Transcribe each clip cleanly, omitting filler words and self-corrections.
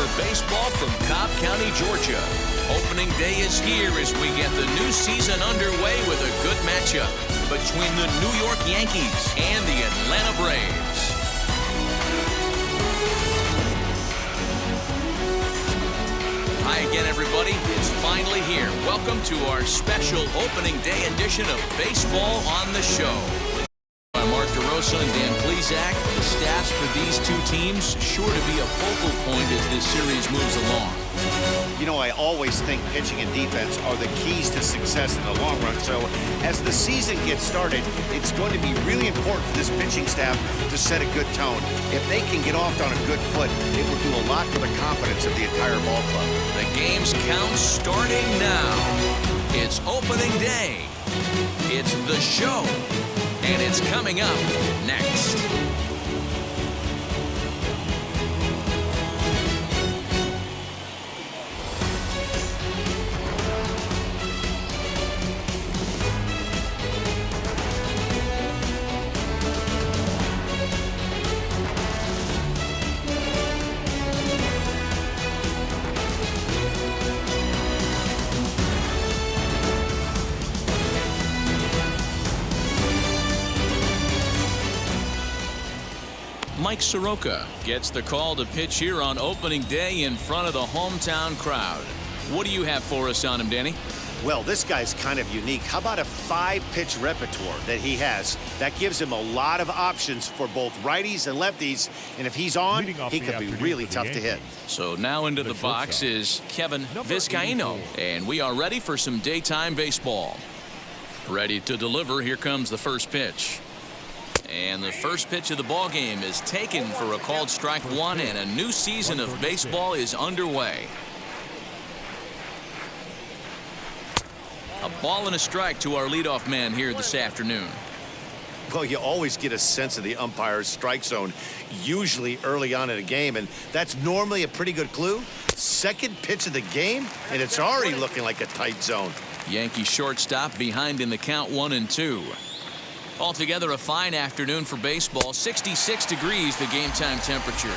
for baseball from Cobb County, Georgia. Opening day is here as we get the new season underway with a good matchup between the New York Yankees and the Atlanta Braves. Hi again, everybody. It's finally here. Welcome to our special opening day edition of Baseball on the Show. I'm Mark DeRosa and Dan Plesac. The staffs for these two teams sure to be a focal point as this series moves along. You know, I always think pitching and defense are the keys to success in the long run. So as the season gets started, it's going to be really important for this pitching staff to set a good tone. If they can get off on a good foot, it will do a lot for the confidence of the entire ball club. The game's count starting now. It's opening day. It's the show. And it's coming up next. Mike Soroka gets the call to pitch here on opening day in front of the hometown crowd. What do you have for us on him, Danny? Well, this guy's kind of unique. How about a 5-pitch repertoire that he has? That gives him a lot of options for both righties and lefties. And if he's on, he could be really tough to hit. So now into the box is Kevin Vizcaino. And we are ready for some daytime baseball. Ready to deliver. Here comes the first pitch. And the first pitch of the ball game is taken for a called strike one, and a new season of baseball is underway. A ball and a strike to our leadoff man here this afternoon. Well, you always get a sense of the umpire's strike zone, usually early on in a game, and that's normally a pretty good clue. Second pitch of the game, and it's already looking like a tight zone. Yankee shortstop behind in the count 1-2. Altogether a fine afternoon for baseball. 66 degrees the game time temperature.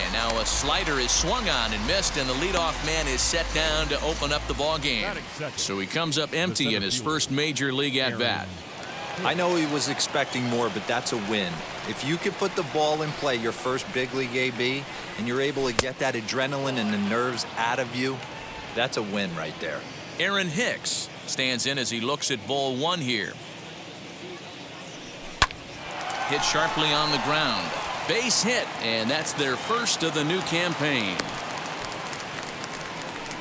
And now a slider is swung on and missed, and the leadoff man is set down to open up the ball game. So he comes up empty in his first major league at bat. I know he was expecting more, but that's a win. If you can put the ball in play your first big league AB and you're able to get that adrenaline and the nerves out of you, that's a win right there. Aaron Hicks stands in as he looks at ball one here. Hit sharply on the ground. Base hit, and that's their first of the new campaign.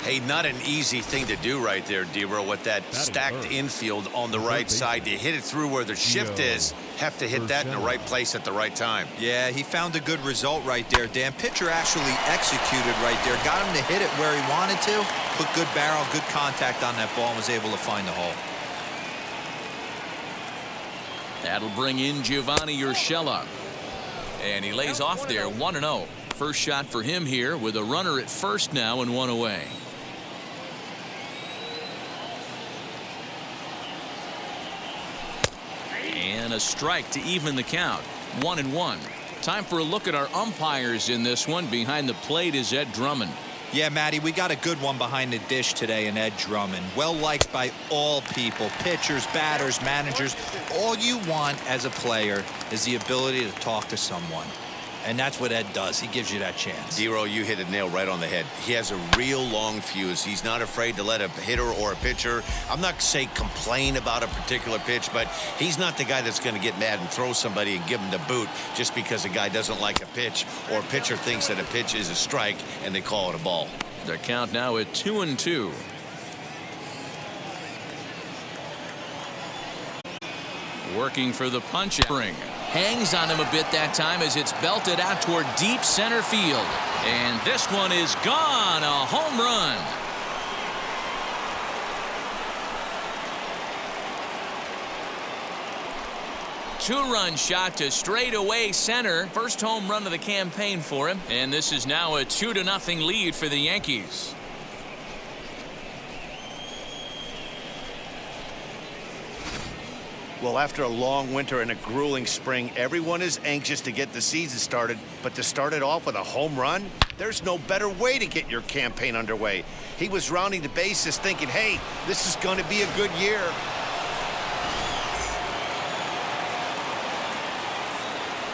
Hey, not an easy thing to do right there, D-Row, with that stacked infield on the right side. To hit it through where the shift is, have to hit that in the right place at the right time. Yeah, he found a good result right there, Dan. Pitcher actually executed right there. Got him to hit it where he wanted to. Put good barrel, good contact on that ball, and was able to find the hole. That'll bring in Giovanni Urshela. And he lays off there 1-0. First shot for him here with a runner at first now and one away. And a strike to even the count. 1-1. Time for a look at our umpires in this one. Behind the plate is Ed Drummond. Yeah, Matty, we got a good one behind the dish today in Ed Drummond. Well liked by all people, pitchers, batters, managers. All you want as a player is the ability to talk to someone. And that's what Ed does. He gives you that chance. D-Row, you hit a nail right on the head. He has a real long fuse. He's not afraid to let a hitter or a pitcher, I'm not saying complain about a particular pitch, but he's not the guy that's going to get mad and throw somebody and give him the boot just because a guy doesn't like a pitch or a pitcher thinks that a pitch is a strike and they call it a ball. The count now at 2-2. Working for the punch spring. Hangs on him a bit that time as it's belted out toward deep center field. And this one is gone. A home run. Two-run shot to straightaway center. First home run of the campaign for him. And this is now a 2-0 lead for the Yankees. Well, after a long winter and a grueling spring, everyone is anxious to get the season started, but to start it off with a home run, there's no better way to get your campaign underway. He was rounding the bases thinking, hey, this is going to be a good year.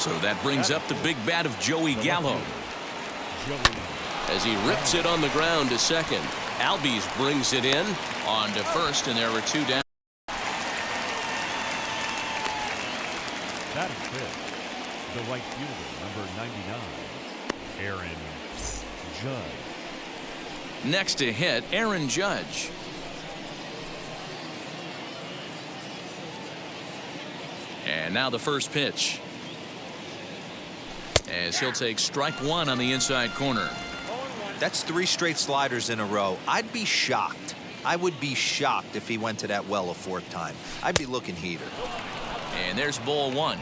So that brings up the big bat of Joey Gallo. As he rips it on the ground to second. Albies brings it in on to first, and there were two down. That is fifth, the right fielder, number 99, Aaron Judge. Next to hit, Aaron Judge. And now the first pitch. As he'll take strike one on the inside corner. That's 3 straight sliders in a row. I'd be shocked. I would be shocked if he went to that well a 4th time. I'd be looking heater. And there's ball 1.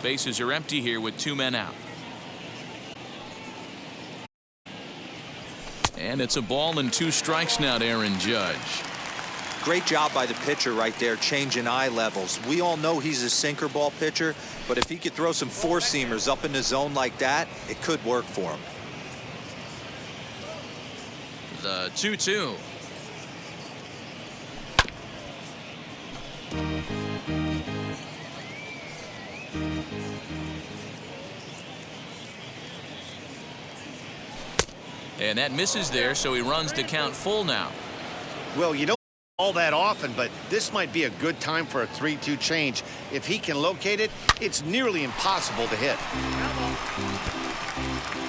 Bases are empty here with 2 men out. And it's a ball and 2 strikes now to Aaron Judge. Great job by the pitcher right there, changing eye levels. We all know he's a sinker ball pitcher, but if he could throw some 4-seamers up in the zone like that, it could work for him. The 2-2. And that misses there, so he runs the count full now. Well, you don't all that often, but this might be a good time for a 3-2 change. If he can locate it, it's nearly impossible to hit.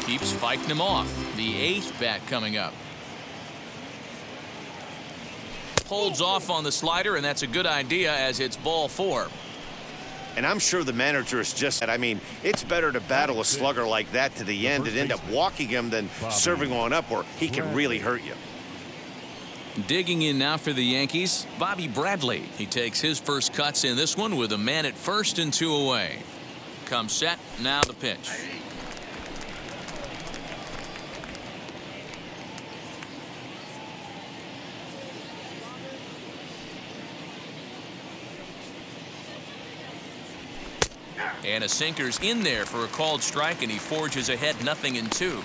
Keeps fighting him off. The 8th bat coming up. Holds off on the slider, and that's a good idea as it's ball 4. And I'm sure the manager is just, I mean, it's better to battle a slugger like that to the end and end up walking him than serving one up where he can really hurt you. Digging in now for the Yankees, Bobby Bradley. He takes his first cuts in this one with a man at first and 2 away. Comes set, now the pitch. And a sinker's in there for a called strike, and he forges ahead 0-2.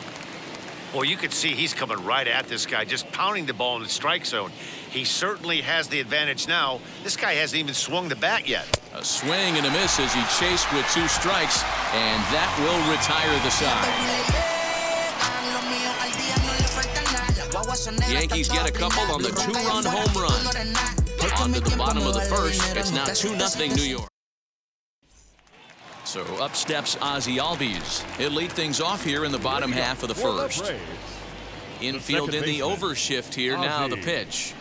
Well, you can see he's coming right at this guy, just pounding the ball in the strike zone. He certainly has the advantage now. This guy hasn't even swung the bat yet. A swing and a miss as he chased with 2 strikes, and that will retire the side. Yankees get a couple on the 2-run home run. On to the bottom of the first. It's now 2-0 New York. So up steps Ozzie Albies. He'll lead things off here in the bottom half of the first. Infield in the overshift here. Now the pitch.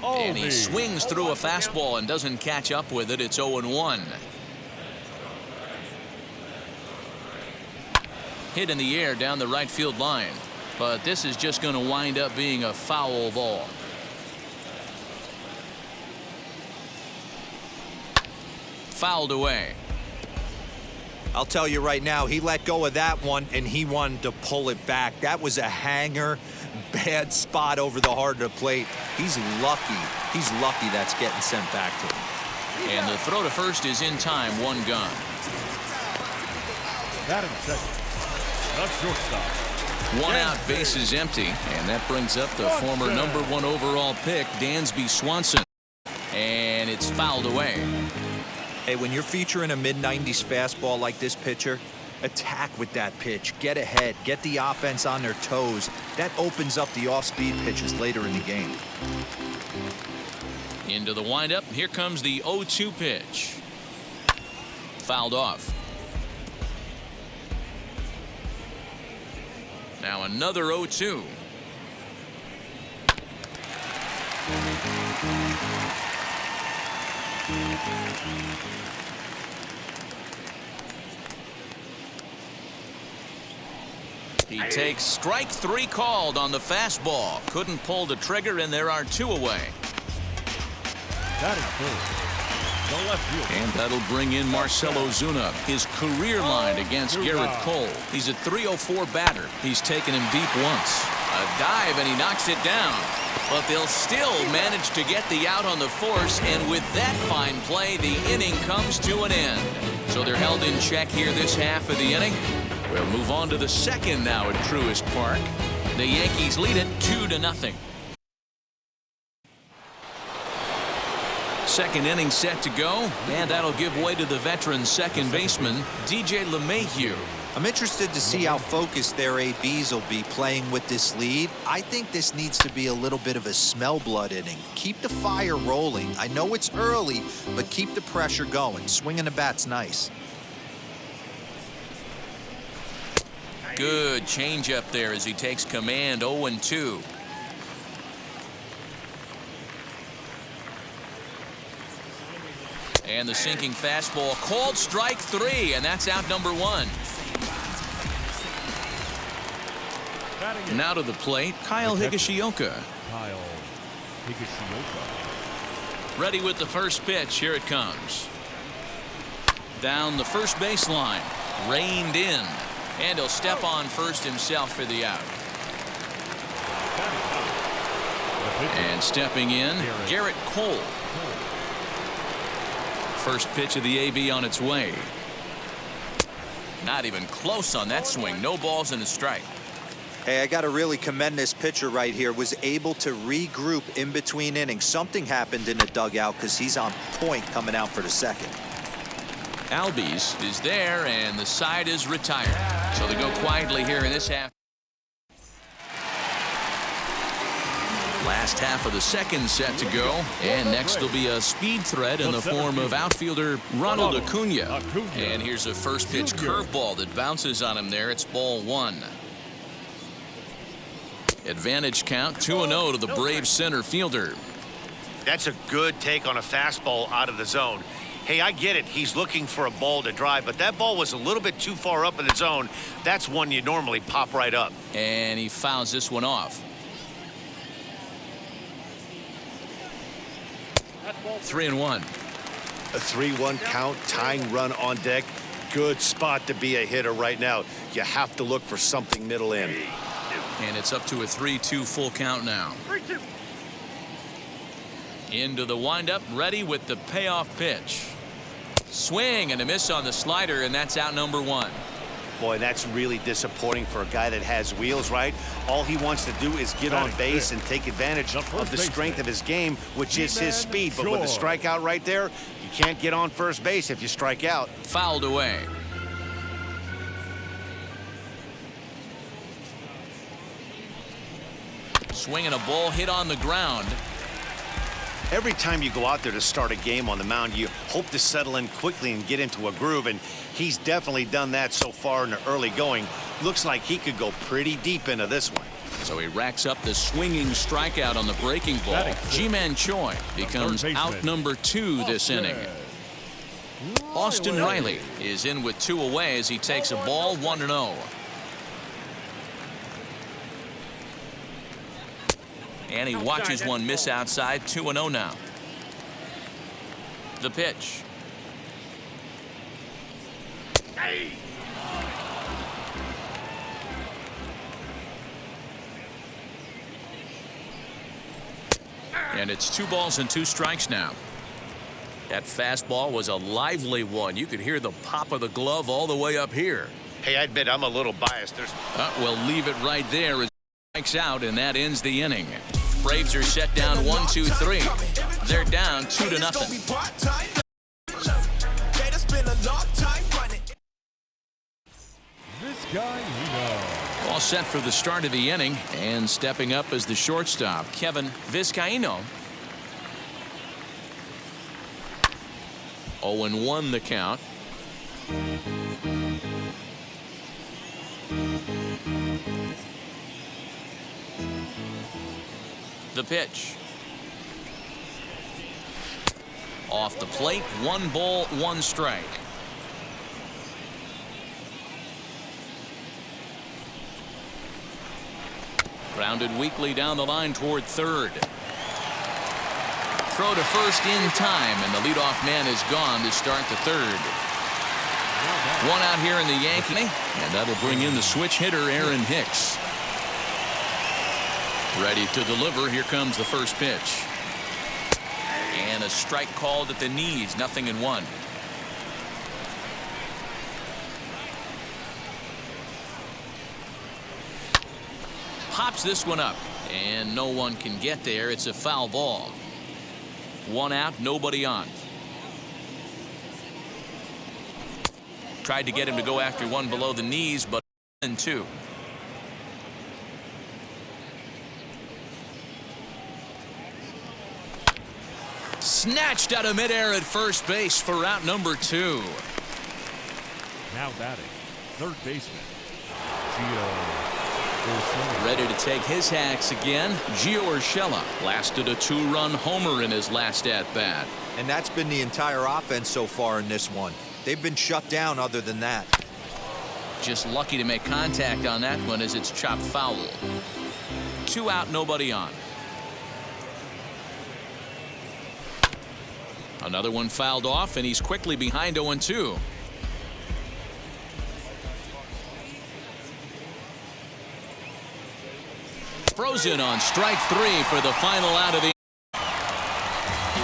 And he swings through a fastball and doesn't catch up with it. It's 0-1. Hit in the air down the right field line. But this is just going to wind up being a foul ball. Fouled away. I'll tell you right now, he let go of that one, and he wanted to pull it back. That was a hanger, bad spot over the heart of the plate. He's lucky. He's lucky that's getting sent back to him. And the throw to first is in time, 1 gone. That in second. The shortstop. 1 out, bases empty, and that brings up the former #1 overall pick, Dansby Swanson. And it's fouled away. Hey, when you're featuring a mid-90s fastball like this pitcher, attack with that pitch. Get ahead. Get the offense on their toes. That opens up the off-speed pitches later in the game. Into the windup. Here comes the 0-2 pitch. Fouled off. Now another 0-2. He takes strike 3 called on the fastball. Couldn't pull the trigger, and there are 2 away. That is full. The left field. And that'll bring in Marcell Ozuna, his career line against Garrett Cole. He's a .304 batter. He's taken him deep once. A dive, and he knocks it down. But they'll still manage to get the out on the force, and with that fine play, the inning comes to an end. So they're held in check here this half of the inning. We'll move on to the second now at Truist Park. The Yankees lead it 2-0. Second inning set to go, and that'll give way to the veteran second baseman, DJ LeMahieu. I'm interested to see how focused their ABs will be playing with this lead. I think this needs to be a little bit of a smell blood inning. Keep the fire rolling. I know it's early, but keep the pressure going. Swinging the bat's nice. Good changeup there as he takes command. 0-2. And the sinking fastball called strike 3, and that's out number 1. Now to the plate, Kyle Higashioka. Ready with the first pitch. Here it comes. Down the first baseline. Reined in. And he'll step on first himself for the out. And stepping in, Garrett Cole. First pitch of the AB on its way. Not even close on that swing. No balls and a strike. Hey, I got to really commend this pitcher right here. Was able to regroup in between innings. Something happened in the dugout because he's on point coming out for the second. Albies is there, and the side is retired. So they go quietly here in this half. Last half of the second set to go, and next will be a speed threat in the form of outfielder Ronald Acuna. And here's a first pitch curveball that bounces on him there. It's ball 1. Advantage count 2-0 to the Braves center fielder. That's a good take on a fastball out of the zone. Hey, I get it. He's looking for a ball to drive, but that ball was a little bit too far up in the zone. That's one you normally pop right up. And he fouls this one off. 3-1. A 3-1 count, tying run on deck. Good spot to be a hitter right now. You have to look for something middle in. And it's up to a 3-2 full count now. 3-2. Into the windup, ready with the payoff pitch. Swing and a miss on the slider, and that's out number 1. Boy, that's really disappointing for a guy that has wheels, right? All he wants to do is get on base and take advantage of the strength of his game, which is his speed. But with the strikeout right there, you can't get on first base if you strike out. Fouled away. Swinging a ball hit on the ground. Every time you go out there to start a game on the mound, you hope to settle in quickly and get into a groove, and he's definitely done that so far in the early going. Looks like he could go pretty deep into this one. So he racks up the swinging strikeout on the breaking ball. Ji-Man Choi becomes out number 2 this inning. Austin Riley is in with 2 away as he takes a ball 1-0. And he watches one miss outside. 2-0 now. The pitch. And it's 2 balls and 2 strikes now. That fastball was a lively one. You could hear the pop of the glove all the way up here. Hey, I admit I'm a little biased. We'll leave it right there as strikes out, and that ends the inning. Braves are set down 1-2-3. They're down 2-0. This guy we know. All set for the start of the inning, and stepping up as the shortstop, Kevin Vizcaino. 0-1 the count. The pitch. Off the plate, 1 ball, 1 strike. Grounded weakly down the line toward third. Throw to first in time, and the leadoff man is gone to start the third. 1 out here in the Yankee, and that'll bring in the switch hitter, Aaron Hicks. Ready to deliver. Here comes the first pitch. And a strike called at the knees. 0-1. Pops this one up. And no one can get there. It's a foul ball. 1 out, nobody on. Tried to get him to go after one below the knees, but 2. Snatched out of midair at first base for out number 2. Now batting, third baseman, Gio Urshela. Ready to take his hacks again. Gio Urshela lasted a 2-run homer in his last at-bat. And that's been the entire offense so far in this one. They've been shut down other than that. Just lucky to make contact on that one as it's chopped foul. 2 out, nobody on. Another one fouled off, and he's quickly behind 0-2. Frozen on strike 3 for the final out of the.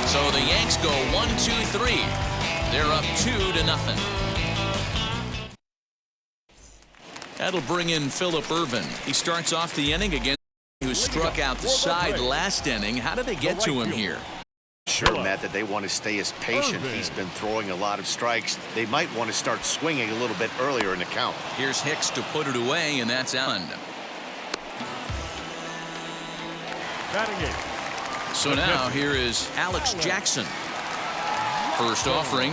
So the Yanks go 1-2-3. They're up 2-0. That'll bring in Phillip Ervin. He starts off the inning against who struck out the side last inning. How did they get to him here? Sure, Matt, that they want to stay as patient. He's been throwing a lot of strikes. They might want to start swinging a little bit earlier in the count. Here's Hicks to put it away, and that's Allen. Batting 8. So now here is Alex Jackson. First offering.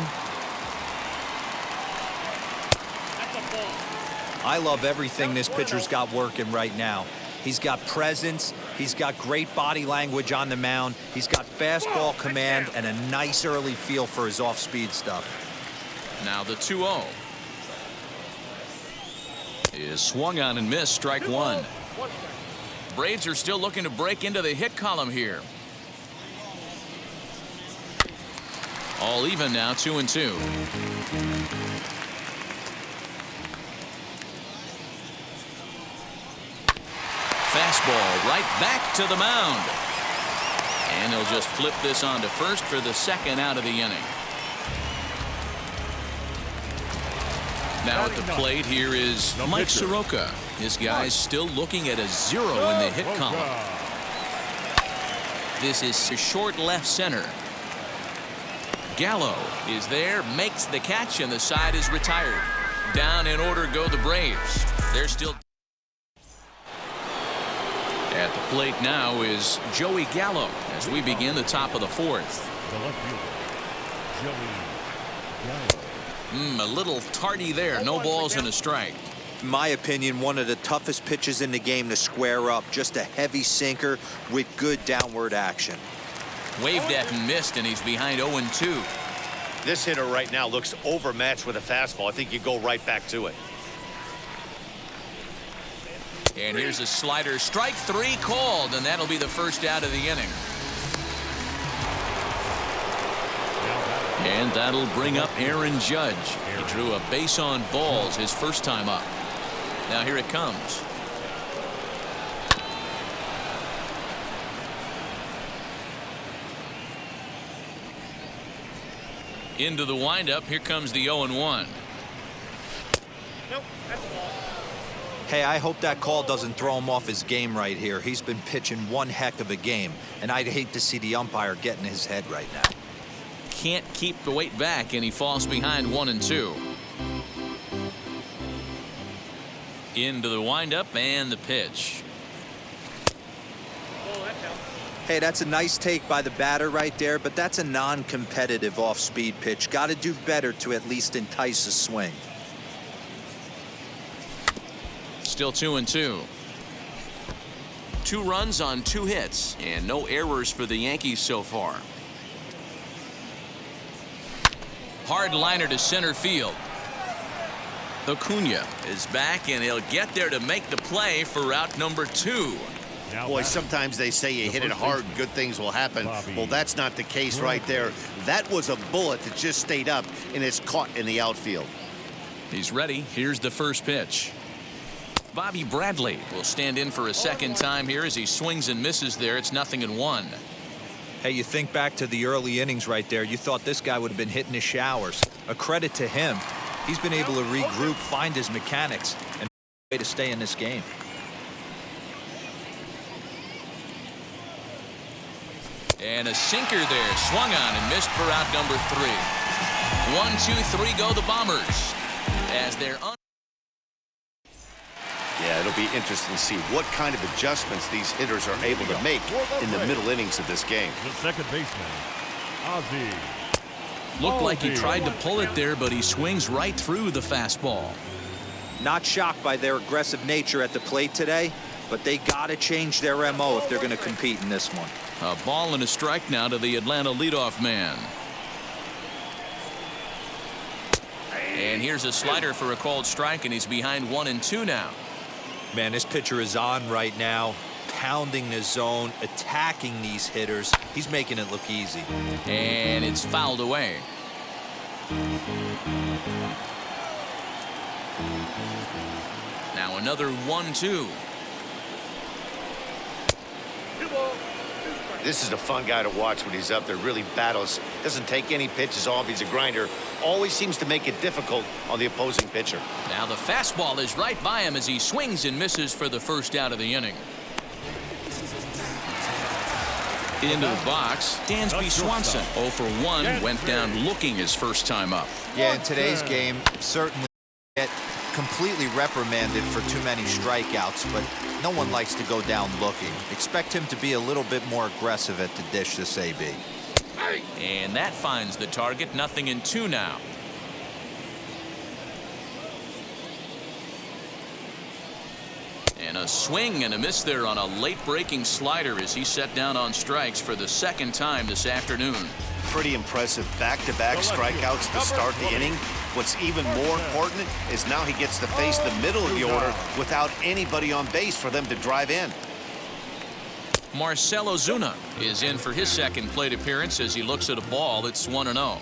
I love everything this pitcher's got working right now. He's got presence. He's got great body language on the mound. He's got fastball command and a nice early feel for his off-speed stuff. Now the 2-0 is swung on and missed. Strike 1. Braves are still looking to break into the hit column here. All even now, 2-2. Fastball right back to the mound. And he'll just flip this on to first for the second out of the inning. Now at the plate here is Mike Soroka. This guy's still looking at a 0 in the hit column. This is short left center. Gallo is there, makes the catch, and the side is retired. Down in order go the Braves. They're still. At the plate now is Joey Gallo as we begin the top of the 4th. The left fielder, Joey Gallo. A little tardy there. No balls and a strike. In my opinion, one of the toughest pitches in the game to square up. Just a heavy sinker with good downward action. Waved at and missed, and he's behind 0-2. This hitter right now looks overmatched with a fastball. I think you go right back to it. And here's a slider. Strike 3 called, and that'll be the first out of the inning. And that'll bring up Aaron Judge. He drew a base on balls his first time up. Now here it comes. Into the windup. Here comes the 0-1. Hey, I hope that call doesn't throw him off his game right here. He's been pitching one heck of a game, and I'd hate to see the umpire get in his head right now. Can't keep the weight back, and he falls behind 1-2. Into the windup and the pitch. Hey, that's a nice take by the batter right there, but that's a non-competitive off-speed pitch. Got to do better to at least entice a swing. Still 2-2. 2 runs on 2 hits and no errors for the Yankees so far. Hard liner to center field. Acuna is back, and he'll get there to make the play for out number 2. Boy, sometimes they say you hit it hard, good things will happen. Well, that's not the case right there. That was a bullet that just stayed up, and it's caught in the outfield. He's ready. Here's the first pitch. Bobby Bradley will stand in for a second time here as he swings and misses there. It's 0-1. Hey, you think back to the early innings right there. You thought this guy would have been hitting his showers. A credit to him. He's been able to regroup, find his mechanics, and way to stay in this game. And a sinker there, swung on and missed for out number 3. 1, 2, 3 go the Bombers as they're Yeah, it'll be interesting to see what kind of adjustments these hitters are able to make in the middle innings of this game. The second baseman, Ozzie. looked like he tried to pull it there, but he swings right through the fastball. Not shocked by their aggressive nature at the plate today, but they got to change their MO if they're going to compete in this one. A ball and a strike now to the Atlanta leadoff man. And here's a slider for a called strike, and he's behind 1-2 now. Man, this pitcher is on right now, pounding the zone, attacking these hitters. He's making it look easy. And it's fouled away. Now another 1-2. This is a fun guy to watch when he's up there. Really battles. Doesn't take any pitches off. He's a grinder. Always seems to make it difficult on the opposing pitcher. Now the fastball is right by him as he swings and misses for the first out of the inning. Into the box, Dansby Swanson. 0 for 1, went down looking his first time up. Yeah, in today's game, certainly get completely reprimanded for too many strikeouts, but no one likes to go down looking. Expect him to be a little bit more aggressive at the dish this AB. And that finds the target. 0-2 now. And a swing and a miss there on a late breaking slider as he set down on strikes for the second time this afternoon. Pretty impressive back-to-back strikeouts to start the inning. What's even more important is now he gets to face the middle of the order without anybody on base for them to drive in. Marcell Ozuna is in for his second plate appearance as he looks at a ball that's 1-0.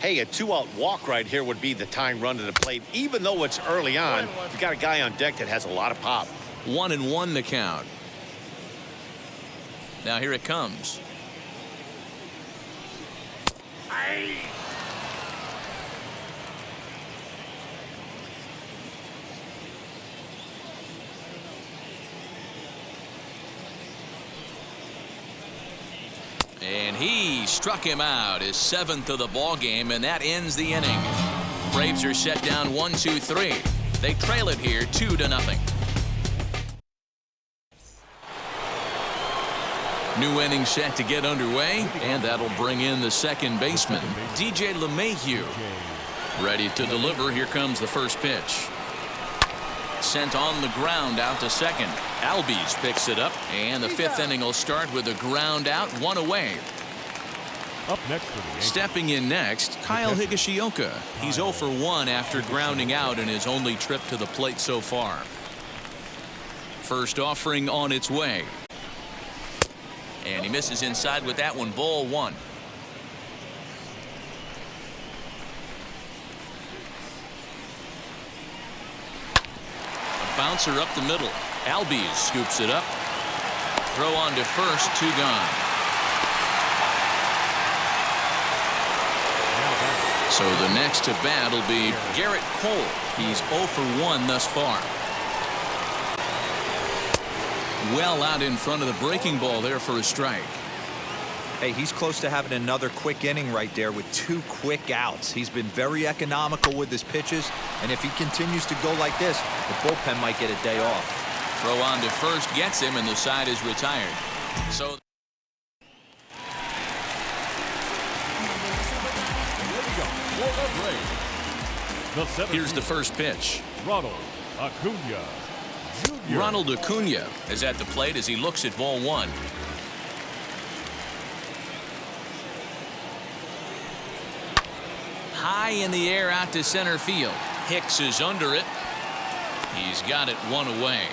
Hey, a 2-out walk right here would be the tying run to the plate. Even though it's early on, you got a guy on deck that has a lot of pop. 1-1 the count. Now here it comes. And he struck him out, his 7th of the ball game, and that ends the inning. Braves are set down 1-2-3. They trail it here 2-0. New inning set to get underway, and that'll bring in the second baseman, DJ LeMahieu. Ready to deliver. Here comes the first pitch. Sent on the ground out to second. Albies picks it up, and the 5th inning will start with a ground out, 1 away. Up next for the Yankees. Stepping in next, Kyle Higashioka. He's 0 for 1 after grounding out in his only trip to the plate so far. First offering on its way. And he misses inside with that one. Ball 1. A bouncer up the middle. Albies scoops it up. Throw on to first. 2 gone. So the next to bat will be Garrett Cole. He's 0 for 1 thus far. Well out in front of the breaking ball there for a strike. Hey, he's close to having another quick inning right there with 2 quick outs. He's been very economical with his pitches, and if he continues to go like this, the bullpen might get a day off. Throw on to first gets him, and the side is retired. So here's the first pitch. Ronald Acuna Jr. Ronald Acuna is at the plate as he looks at ball 1. High in the air out to center field. Hicks is under it. He's got it 1 away.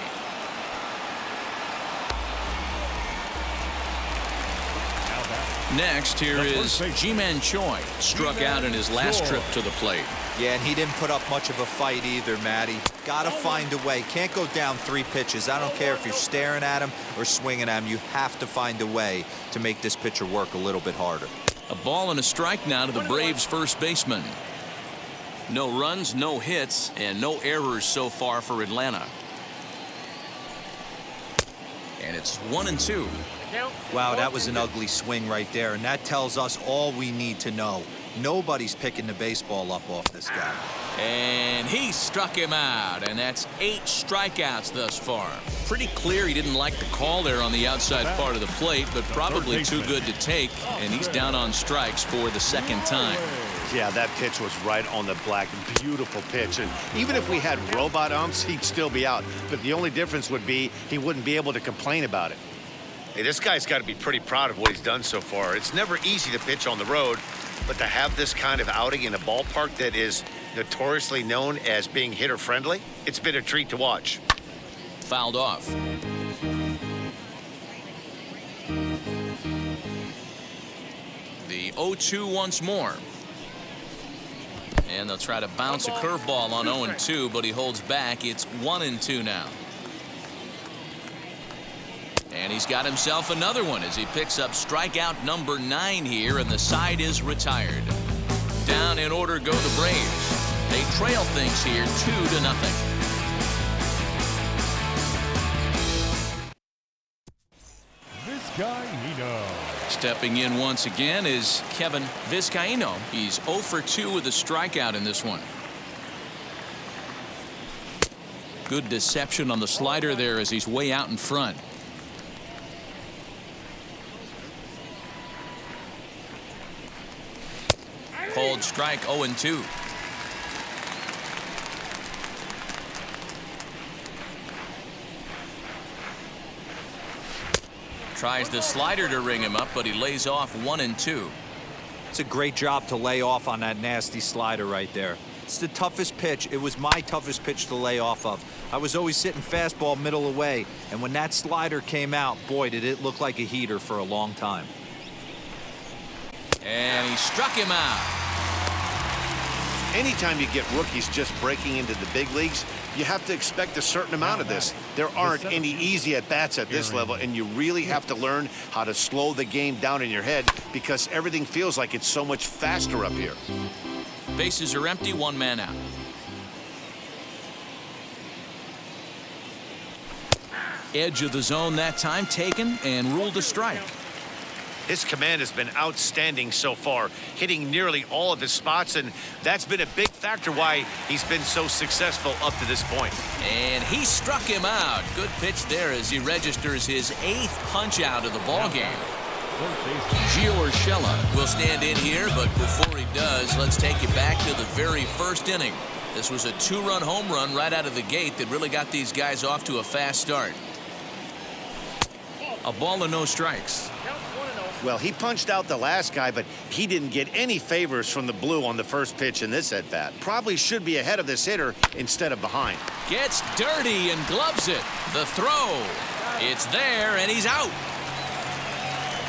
Next, here is Ji-Man Choi, struck out in his last trip to the plate. Yeah, and he didn't put up much of a fight either, Matty. Got to find a way. Can't go down 3 pitches. I don't care if you're staring at him or swinging at him. You have to find a way to make this pitcher work a little bit harder. A ball and a strike now to the Braves' first baseman. No runs, no hits, and no errors so far for Atlanta. And it's 1-2. Wow, that was an ugly swing right there, and that tells us all we need to know. Nobody's picking the baseball up off this guy. And he struck him out, and that's 8 strikeouts thus far. Pretty clear he didn't like the call there on the outside part of the plate, but probably too good to take, and he's down on strikes for the second time. Yeah, that pitch was right on the black. Beautiful pitch. And even if we had robot umps, he'd still be out. But the only difference would be he wouldn't be able to complain about it. Hey, this guy's got to be pretty proud of what he's done so far. It's never easy to pitch on the road, but to have this kind of outing in a ballpark that is notoriously known as being hitter-friendly, it's been a treat to watch. Fouled off. The 0-2 once more. And they'll try to bounce a curveball on 0-2, but he holds back. It's 1-2 now. And he's got himself another one as he picks up strikeout number 9 here, and the side is retired. Down in order go the Braves. They trail things here 2-0. Vizcaíno. Stepping in once again is Kevin Vizcaíno. He's 0 for 2 with a strikeout in this one. Good deception on the slider there as he's way out in front. Called strike 0-2. Tries the slider to ring him up, but he lays off 1-2. It's a great job to lay off on that nasty slider right there. It's the toughest pitch. It was my toughest pitch to lay off of. I was always sitting fastball middle away, and when that slider came out, boy, did it look like a heater for a long time. And he struck him out. Anytime you get rookies just breaking into the big leagues, you have to expect a certain amount of this. There aren't any easy at-bats at this level, and you really have to learn how to slow the game down in your head because everything feels like it's so much faster up here. Bases are empty, 1 man out. Edge of the zone that time taken and ruled a strike. His command has been outstanding so far, hitting nearly all of his spots, and that's been a big factor why he's been so successful up to this point. And he struck him out. Good pitch there as he registers his 8th punch out of the ball game. Gio Urshela will stand in here, but before he does, let's take it back to the very first inning. This was a 2-run home run right out of the gate that really got these guys off to a fast start. A ball and no strikes. Well, he punched out the last guy, but he didn't get any favors from the blue on the first pitch in this at-bat. Probably should be ahead of this hitter instead of behind. Gets dirty and gloves it. The throw. It's there, and he's out.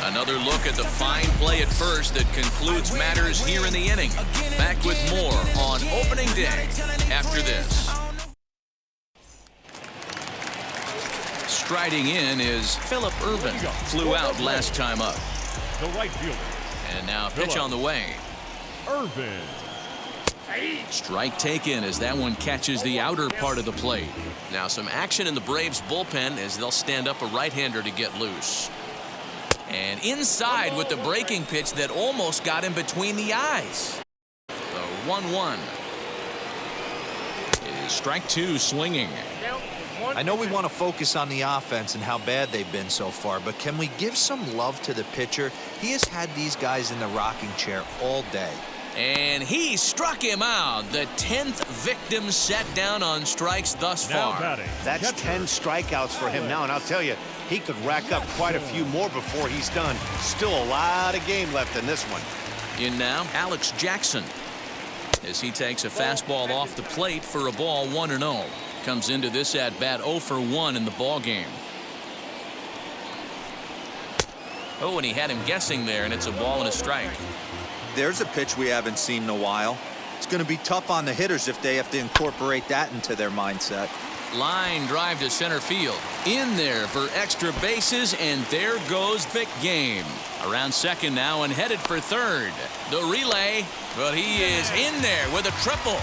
Another look at the fine play at first that concludes matters here in the inning. Back with more on opening day after this. Striding in is Phillip Ervin. Flew out last time up. The right fielder. And now pitch on the way. Ervin. Strike taken as that one catches the outer part of the plate. Now some action in the Braves bullpen as they'll stand up a right-hander to get loose. And inside with the breaking pitch that almost got him between the eyes. The 1-1. It is strike 2 swinging. I know we want to focus on the offense and how bad they've been so far, but can we give some love to the pitcher? He has had these guys in the rocking chair all day. And he struck him out. The 10th victim set down on strikes thus far. That's 10 strikeouts for him now, and I'll tell you, he could rack up quite a few more before he's done. Still a lot of game left in this one. In now, Alex Jackson, as he takes a fastball off the plate for a ball 1-0. Comes into this at bat 0 for 1 in the ball game. Oh, and he had him guessing there, and it's a ball and a strike. There's a pitch we haven't seen in a while. It's going to be tough on the hitters if they have to incorporate that into their mindset. Line drive to center field. In there for extra bases, and there goes the game. Around second now and headed for third. The relay, but he is in there with a triple.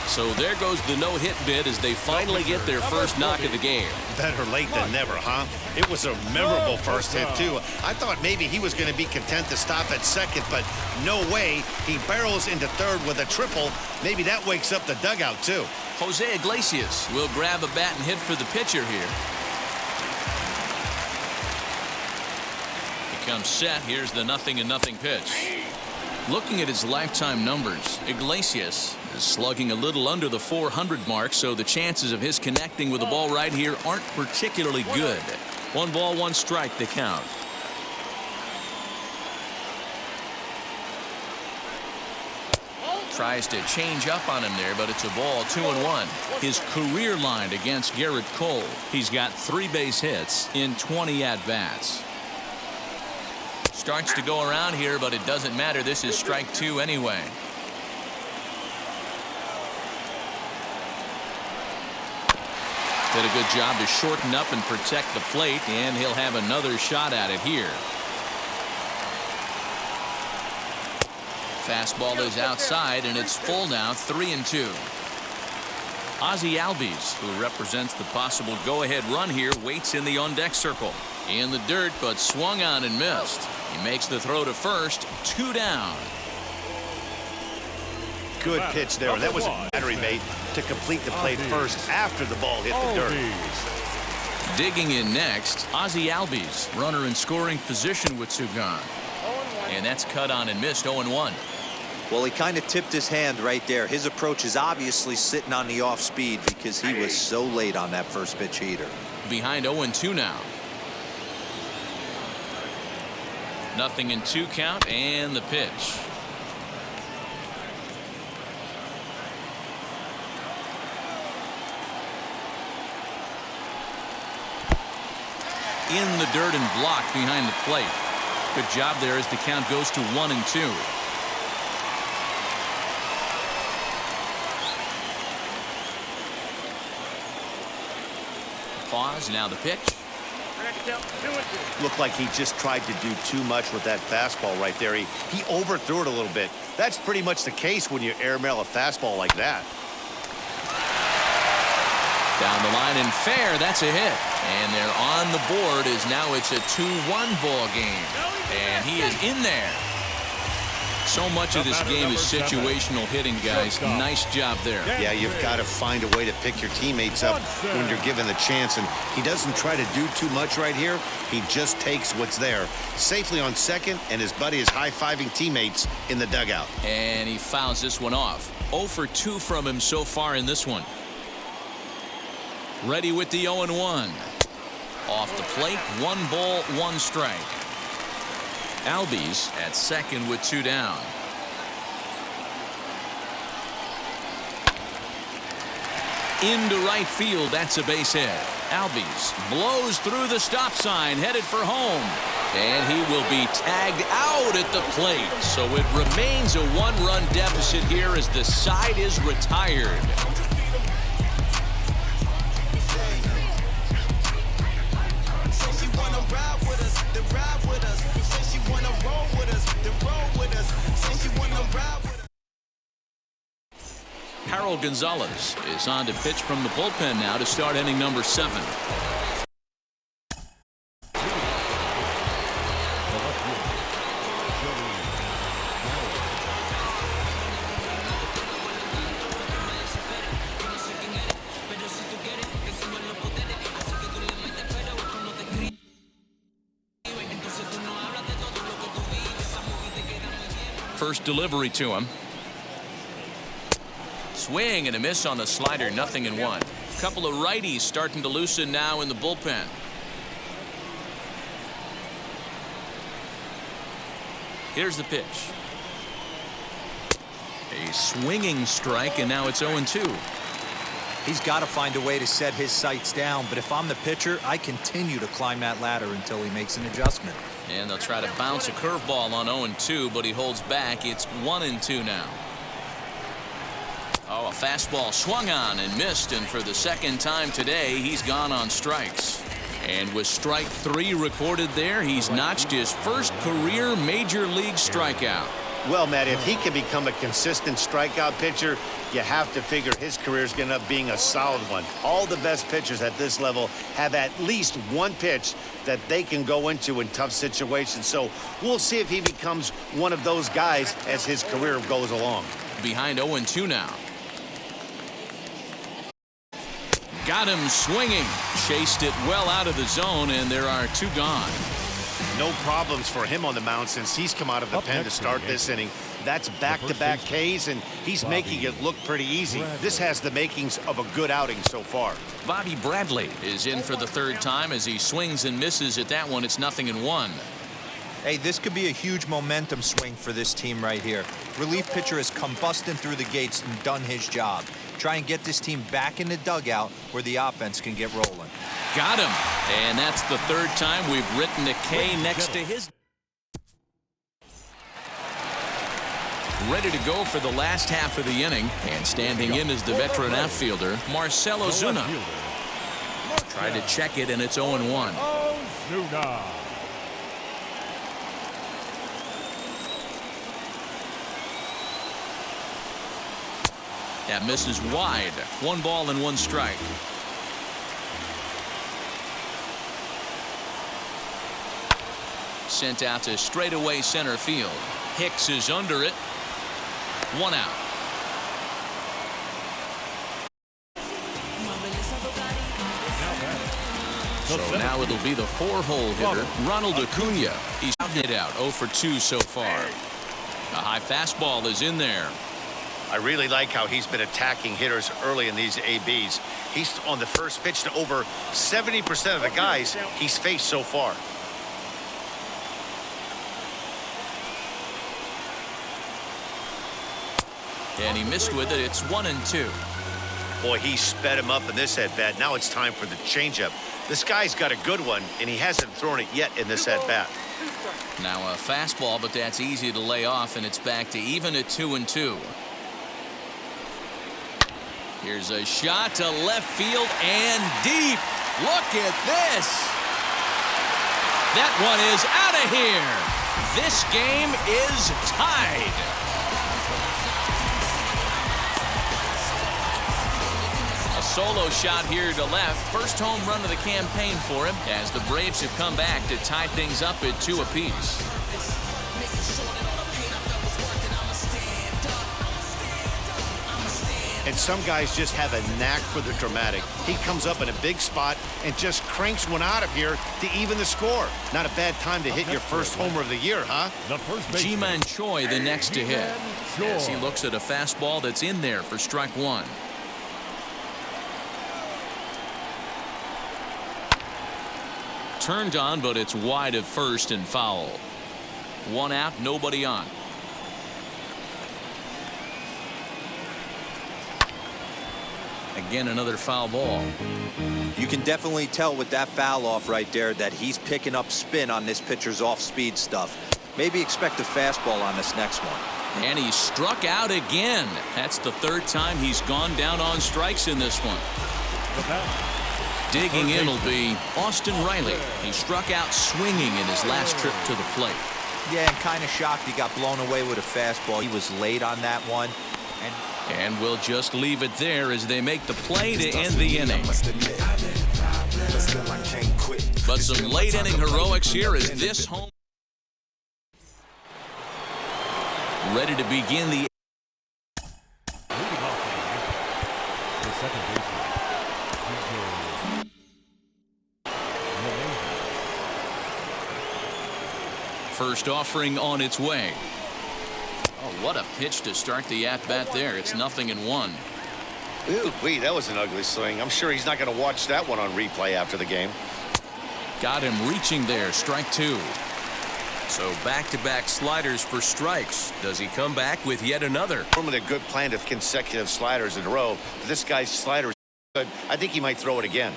So there goes the no-hit bid as they finally get their first knock of the game. Better late than never, huh? It was a memorable first hit, too. I thought maybe he was going to be content to stop at second, but no way. He barrels into third with a triple. Maybe that wakes up the dugout, too. Jose Iglesias will grab a bat and hit for the pitcher here. He comes set. Here's the 0-0 pitch. Looking at his lifetime numbers, Iglesias is slugging a little under the 400 mark, so the chances of his connecting with the ball right here aren't particularly good. 1 ball, 1 strike to count. Tries to change up on him there, but it's a ball. 2-1. His career line against Garrett Cole. He's got 3 base hits in 20 at-bats. Starts to go around here, but it doesn't matter. This is strike 2 anyway. Did a good job to shorten up and protect the plate, and he'll have another shot at it here. Fastball is outside, and it's full now, 3-2. Ozzie Albies, who represents the possible go-ahead run here, waits in the on-deck circle. In the dirt, but swung on and missed. He makes the throw to first, 2 down. Good pitch there. That was a battery made to complete the play first after the ball hit the dirt. Digging in next, Ozzie Albies, runner in scoring position with 2 gone. And that's cut on and missed, 0-1. Well, he kind of tipped his hand right there. His approach is obviously sitting on the off speed because he was so late on that first pitch heater. Behind 0-2 now. 0-2 count, and the pitch. In the dirt and blocked behind the plate. Good job there as the count goes to 1-2. Pause, now the pitch. Looked like he just tried to do too much with that fastball right there. He overthrew it a little bit. That's pretty much the case when you airmail a fastball like that. Down the line and fair, that's a hit. And they're on the board as now it's a 2-1 ball game. And he is in there. So much of this game is situational hitting, guys. Nice job there. Yeah, you've got to find a way to pick your teammates up when you're given the chance. And he doesn't try to do too much right here. He just takes what's there. Safely on second, and his buddy is high-fiving teammates in the dugout. And he fouls this one off. 0 for 2 from him so far in this one. Ready with the 0-1. Off the plate, 1 ball, 1 strike. Albies at second with 2 down. Into right field, that's a base hit. Albies blows through the stop sign, headed for home. And he will be tagged out at the plate. So it remains a 1-run deficit here as the side is retired. Harold Gonzalez is on to pitch from the bullpen now to start inning number 7. First delivery to him. Swing and a miss on the slider, 0-1. Couple of righties starting to loosen now in the bullpen. Here's the pitch. A swinging strike, and now it's 0-2. He's got to find a way to set his sights down, but if I'm the pitcher, I continue to climb that ladder until he makes an adjustment. And they'll try to bounce a curveball on 0-2, but he holds back. It's 1-2 now. Oh, a fastball swung on and missed, and for the second time today, he's gone on strikes. And with strike 3 recorded there, he's notched his first career major league strikeout. Well, Matt, if he can become a consistent strikeout pitcher, you have to figure his career is going to end up being a solid one. All the best pitchers at this level have at least one pitch that they can go into in tough situations. So we'll see if he becomes one of those guys as his career goes along. Behind 0-2 now. Got him swinging. Chased it well out of the zone, and there are 2 gone. No problems for him on the mound since he's come out of the pen to start this inning. That's back-to-back Ks, and he's making it look pretty easy. This has the makings of a good outing so far. Bobby Bradley is in for the 3rd time as he swings and misses at that one. It's 0-1. Hey, this could be a huge momentum swing for this team right here. Relief pitcher has come busting through the gates and done his job. Try and get this team back in the dugout where the offense can get rolling. Got him. And that's the 3rd time we've written a K next to his. Ready to go for the last half of the inning. And standing in is the veteran outfielder, Marcell Ozuna. Tried to check it, and it's 0-1. Ozuna. That misses wide. 1 ball and 1 strike. Sent out to straightaway center field. Hicks is under it. 1 out. So now it'll be the 4-hole hitter, Ronald Acuna. He's out 0 for 2 so far. A high fastball is in there. I really like how he's been attacking hitters early in these ABs. He's on the first pitch to over 70% of the guys he's faced so far. And he missed with it. It's 1-2. Boy, he sped him up in this at-bat. Now it's time for the changeup. This guy's got a good one, and he hasn't thrown it yet in this at-bat. Now a fastball, but that's easy to lay off, and it's back to even at 2-2. Here's a shot to left field and deep. Look at this. That one is out of here. This game is tied. A solo shot here to left. First home run of the campaign for him as the Braves have come back to tie things up at 2 apiece. And some guys just have a knack for the dramatic. He comes up in a big spot and just cranks one out of here to even the score. Not a bad time to hit your first homer of the year, huh? Ji-Man Choi the next to hit as he looks at a fastball that's in there for strike 1. Turned on, but it's wide of first and foul. 1 out, nobody on. Again, another foul ball. You can definitely tell with that foul off right there that he's picking up spin on this pitcher's off-speed stuff. Maybe expect a fastball on this next one. And he struck out again. That's the 3rd time he's gone down on strikes in this one. Digging in will be Austin Riley. He struck out swinging in his last trip to the plate. Yeah, and kind of shocked he got blown away with a fastball. He was late on that one. And we'll just leave it there as they make the play to end the inning. But some late inning heroics here as this home ready to begin the first offering on its way. Oh, what a pitch to start the at-bat there. It's 0-1. Ooh, that was an ugly swing. I'm sure he's not going to watch that one on replay after the game. Got him reaching there. Strike 2. So back-to-back sliders for strikes. Does he come back with yet another? Normally a good plan of consecutive sliders in a row. But this guy's slider is good. I think he might throw it again.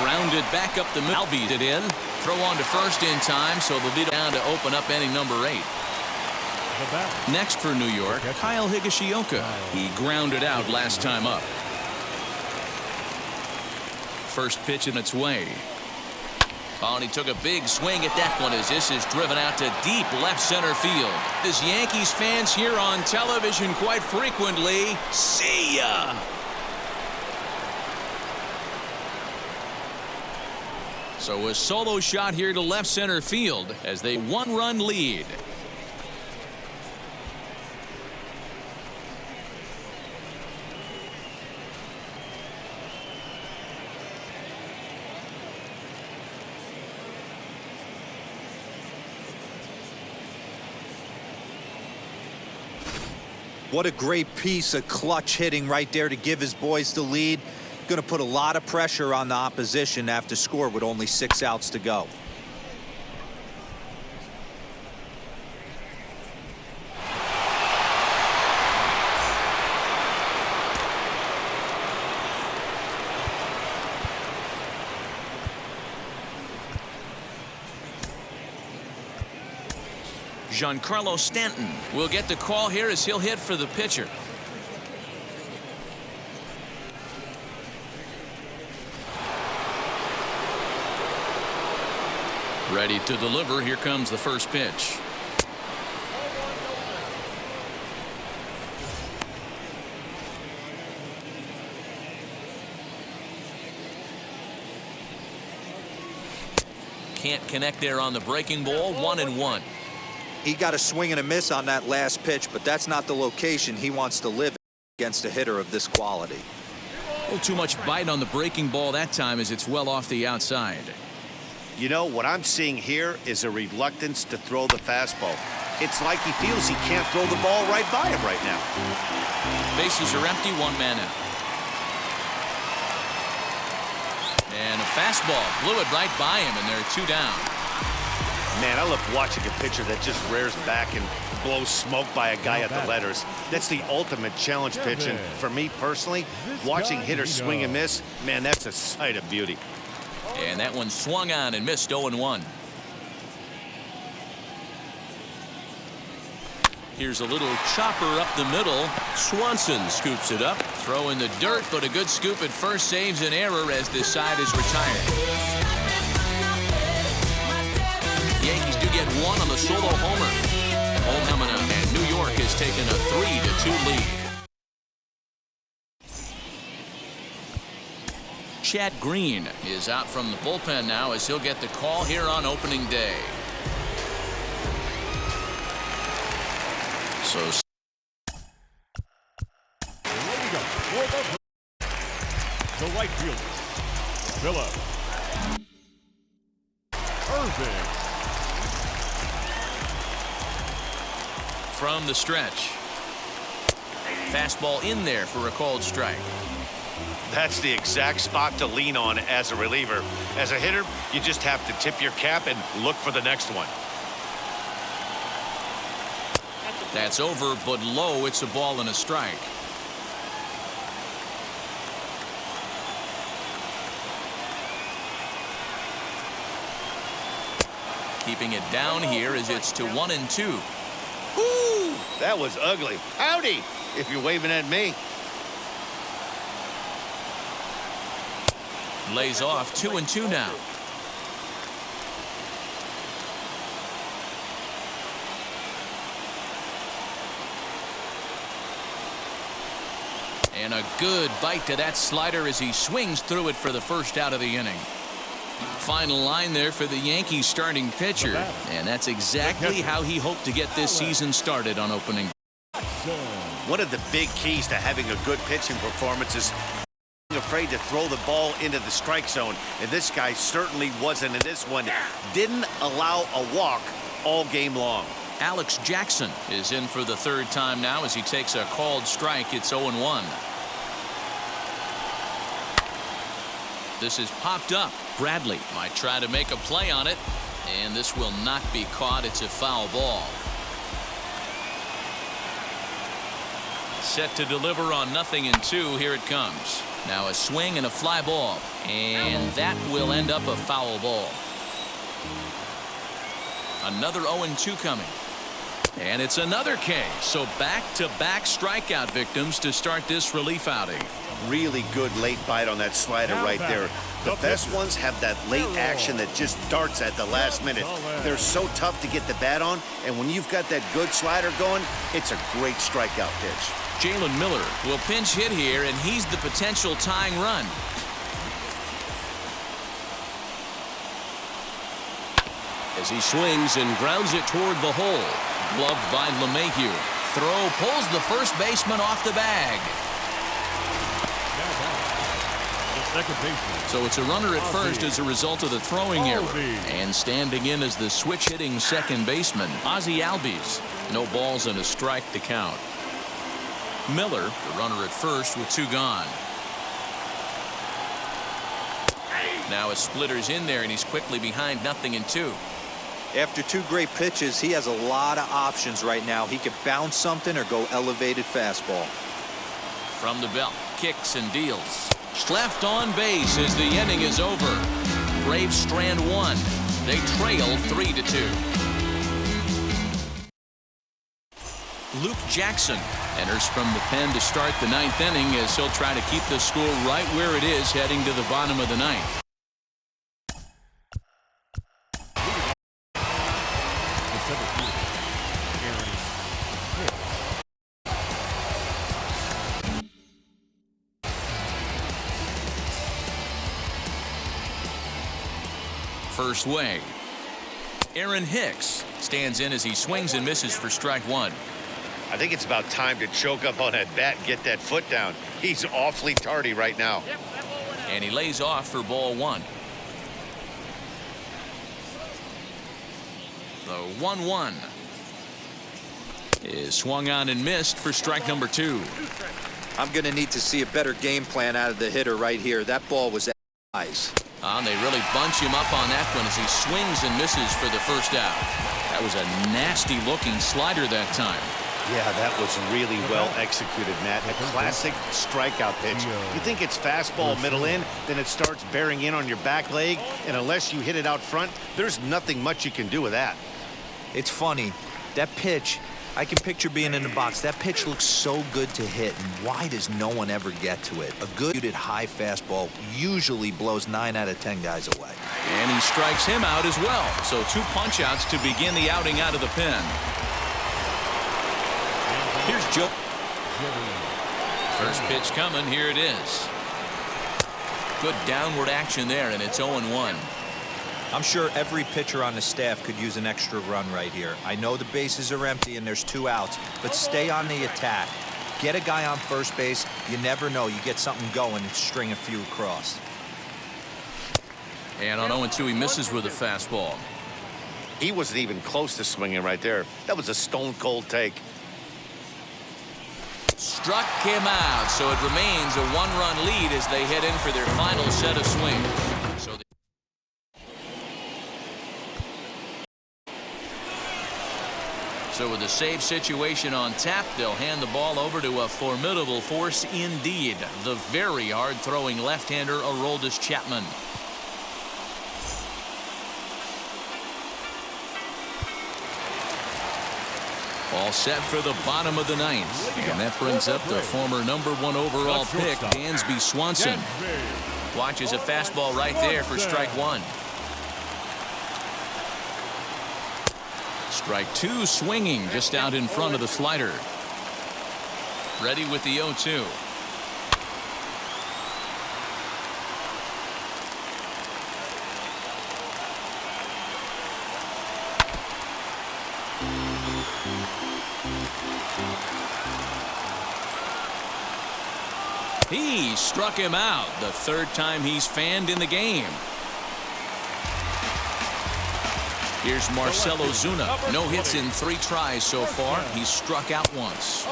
Grounded back up the middle. Beat it in. Throw on to first in time, so they'll be down to open up inning number 8. The batter. Next for New York, Kyle Higashioka. He grounded out last time up. First pitch in its way. Oh, and he took a big swing at that one as this is driven out to deep left center field. As Yankees fans here on television quite frequently, see ya! So a solo shot here to left center field as they one-run lead. What a great piece of clutch hitting right there to give his boys the lead. Going to put a lot of pressure on the opposition after score with only 6 outs to go. Giancarlo Stanton will get the call here as he'll hit for the pitcher. Ready to deliver. Here comes the first pitch. Can't connect there on the breaking ball. 1-1. He got a swing and a miss on that last pitch, but that's not the location he wants to live against a hitter of this quality. A little too much bite on the breaking ball that time as it's well off the outside. You know, what I'm seeing here is a reluctance to throw the fastball. It's like he feels he can't throw the ball right by him right now. Bases are empty, 1 man out. And a fastball blew it right by him, and they're 2 down. Man, I love watching a pitcher that just rears back and blows smoke by a guy at the letters. That's the ultimate challenge pitch, and for me personally, watching hitters swing and miss, man, that's a sight of beauty. And that one swung on and missed. 0-1. Here's a little chopper up the middle. Swanson scoops it up. Throw in the dirt, but a good scoop at first saves an error as this side is retired. Yankees do get 1 on the solo homer. Home coming up, and New York has taken a 3-2 lead. Chad Green is out from the bullpen now as he'll get the call here on opening day. So Away we go for the right fielder, Philip Irvin. from the stretch. Fastball in there for a called strike. That's the exact spot to lean on as a reliever. As a hitter, you just have to tip your cap and look for the next one. That's over, but low. It's a ball and a strike. Keeping it down here as it's to 1-2. Woo! That was ugly. Howdy, if you're waving at me. Lays off. 2-2 now. And a good bite to that slider as he swings through it for the first out of the inning. Final line there for the Yankees starting pitcher, and that's exactly how he hoped to get this season started on opening. One of the big keys to having a good pitching performance is being afraid to throw the ball into the strike zone, and this guy certainly wasn't in this one. Didn't allow a walk all game long. Alex Jackson is in for the third time now as he takes a called strike. It's 0-1. This is popped up. Bradley might try to make a play on it, and this will not be caught. It's a foul ball. Set to deliver on 0-2. Here it comes. Now a swing and a fly ball, and that will end up a foul ball. Another 0-2 coming. And it's another K. So back-to-back strikeout victims to start this relief outing. Really good late bite on that slider right there. The best ones have that late action that just darts at the last minute. They're so tough to get the bat on, and when you've got that good slider going, it's a great strikeout pitch. Jalen Miller will pinch hit here, and he's the potential tying run. As he swings and grounds it toward the hole. Gloved by LeMahieu. Throw pulls the first baseman off the bag. So it's a runner at first as a result of the throwing error. And standing in as the switch-hitting second baseman, Ozzie Albies. No balls and a strike to count. Miller, the runner at first with 2 gone. Now a splitter's in there, and he's quickly behind 0-2. After 2 great pitches, he has a lot of options right now. He could bounce something or go elevated fastball. From the belt, kicks and deals. Left on base as the inning is over. Braves strand 1. They trail 3-2. Luke Jackson enters from the pen to start the 9th inning as he'll try to keep the score right where it is heading to the bottom of the 9th. First way. Aaron Hicks stands in as he swings and misses for strike 1. I think it's about time to choke up on that bat and get that foot down. He's awfully tardy right now. And he lays off for ball 1. The 1-1 is swung on and missed for strike number 2. I'm going to need to see a better game plan out of the hitter right here. That ball was eyes. And they really bunch him up on that one as he swings and misses for the first out. That was a nasty looking slider that time. Yeah, that was really well executed, Matt. A classic strikeout pitch. You think it's fastball middle in, then it starts bearing in on your back leg, and unless you hit it out front, there's nothing much you can do with that. It's funny. That pitch, I can picture being in the box. That pitch looks so good to hit, and why does no one ever get to it? A good high fastball usually blows 9 out of 10 guys away. And he strikes him out as well. So 2 punch-outs to begin the outing out of the pen. Here's Joe. First pitch coming. Here it is. Good downward action there, and it's 0-1. I'm sure every pitcher on the staff could use an extra run right here. I know the bases are empty and there's 2 outs, but stay on the attack. Get a guy on first base. You never know. You get something going and string a few across. And on 0-2, he misses with a fastball. He wasn't even close to swinging right there. That was a stone-cold take. Struck him out, so it remains a 1-run lead as they head in for their final set of swings. So with a save situation on tap, they'll hand the ball over to a formidable force indeed. The very hard-throwing left-hander Aroldis Chapman. All set for the bottom of the 9th. And that brings up the former #1 overall pick, Dansby Swanson. Watches a fastball right there for strike 1. Strike 2 swinging just out in front of the slider. Ready with the 0-2. He struck him out, the 3rd time he's fanned in the game. Here's Marcell Ozuna. No hits in 3 tries so far. He's struck out once.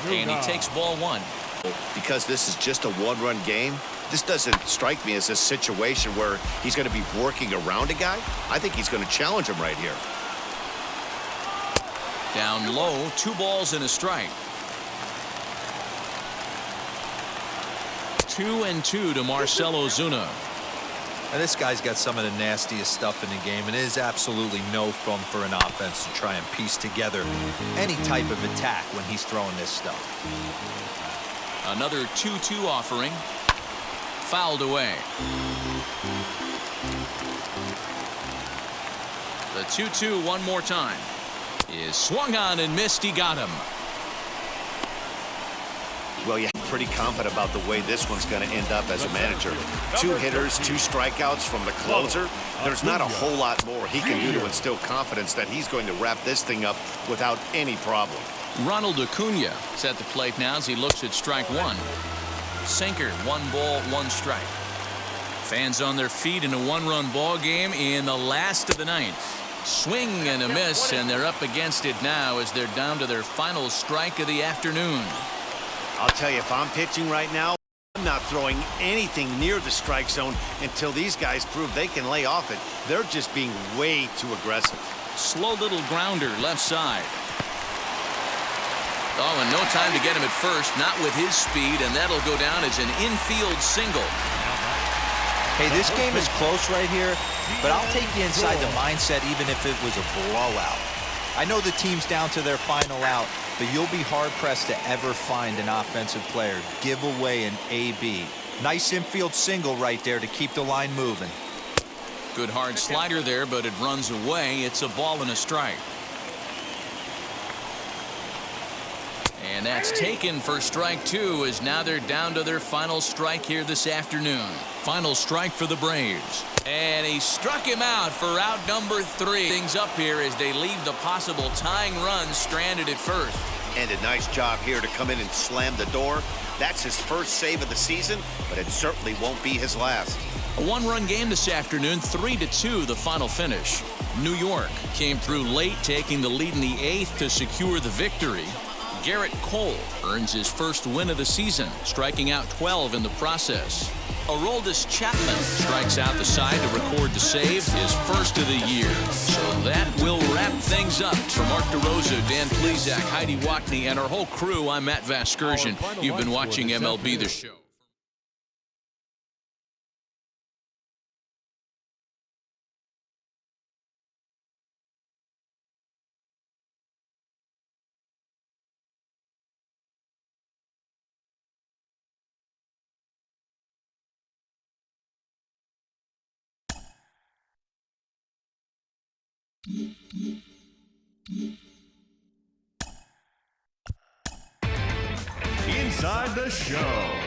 And he takes ball 1. Because this is just a 1-run game, this doesn't strike me as a situation where he's going to be working around a guy. I think he's going to challenge him right here. Down low, 2 balls and a strike. 2-2 to Marcell Ozuna. And this guy's got some of the nastiest stuff in the game, and it is absolutely no fun for an offense to try and piece together any type of attack when he's throwing this stuff. Another 2-2 offering. Fouled away. The 2-2 one more time. Is swung on and missed. He got him. Well, you're pretty confident about the way this one's going to end up as a manager. 2 hitters, 2 strikeouts from the closer. There's not a whole lot more he can do to instill confidence that he's going to wrap this thing up without any problem. Ronald Acuna is at the plate now as he looks at strike one. Sinker, 1 ball, 1 strike. Fans on their feet in a 1-run ball game in the last of the 9th. Swing and a miss, and they're up against it now as they're down to their final strike of the afternoon. I'll tell you, if I'm pitching right now, I'm not throwing anything near the strike zone until these guys prove they can lay off it. They're just being way too aggressive. Slow little grounder left side. Oh, and no time to get him at first, not with his speed, and that'll go down as an infield single. Hey, this game is close right here, but I'll take you inside the mindset even if it was a blowout. I know the team's down to their final out, but you'll be hard-pressed to ever find an offensive player give away an AB. Nice infield single right there to keep the line moving. Good hard slider there, but it runs away. It's a ball and a strike. And that's taken for strike 2 as now they're down to their final strike here this afternoon. Final strike for the Braves. And he struck him out for out number 3. Things up here as they leave the possible tying run stranded at first. And a nice job here to come in and slam the door. That's his first save of the season, but it certainly won't be his last. A 1-run game this afternoon, 3-2 the final finish. New York came through late, taking the lead in the 8th to secure the victory. Garrett Cole earns his first win of the season, striking out 12 in the process. Aroldis Chapman strikes out the side to record the save, his first of the year. So that will wrap things up. For Mark DeRosa, Dan Plesac, Heidi Watney, and our whole crew, I'm Matt Vasgersian. You've been watching MLB The Show. Inside the Show.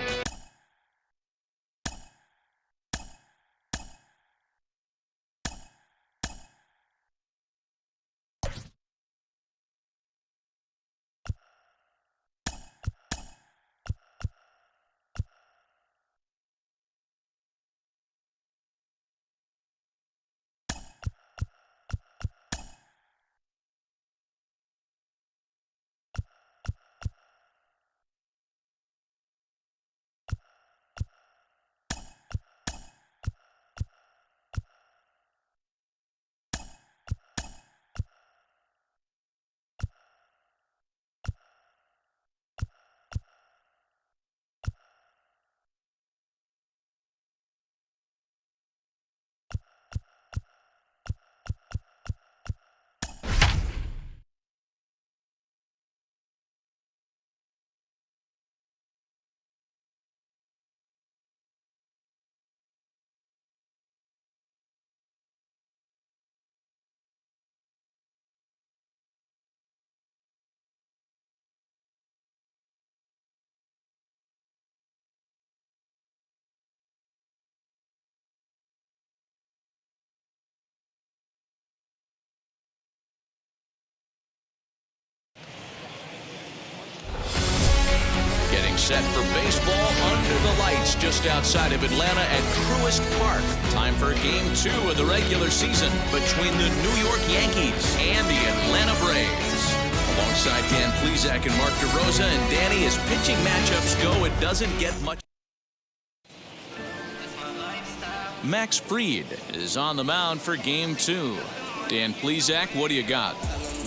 Set for baseball under the lights just outside of Atlanta at Truist Park. Time for Game 2 of the regular season between the New York Yankees and the Atlanta Braves. Alongside Dan Plesac and Mark DeRosa, and Danny, as pitching matchups go, it doesn't get much. Max Fried is on the mound for Game 2. Dan Plesac, what do you got?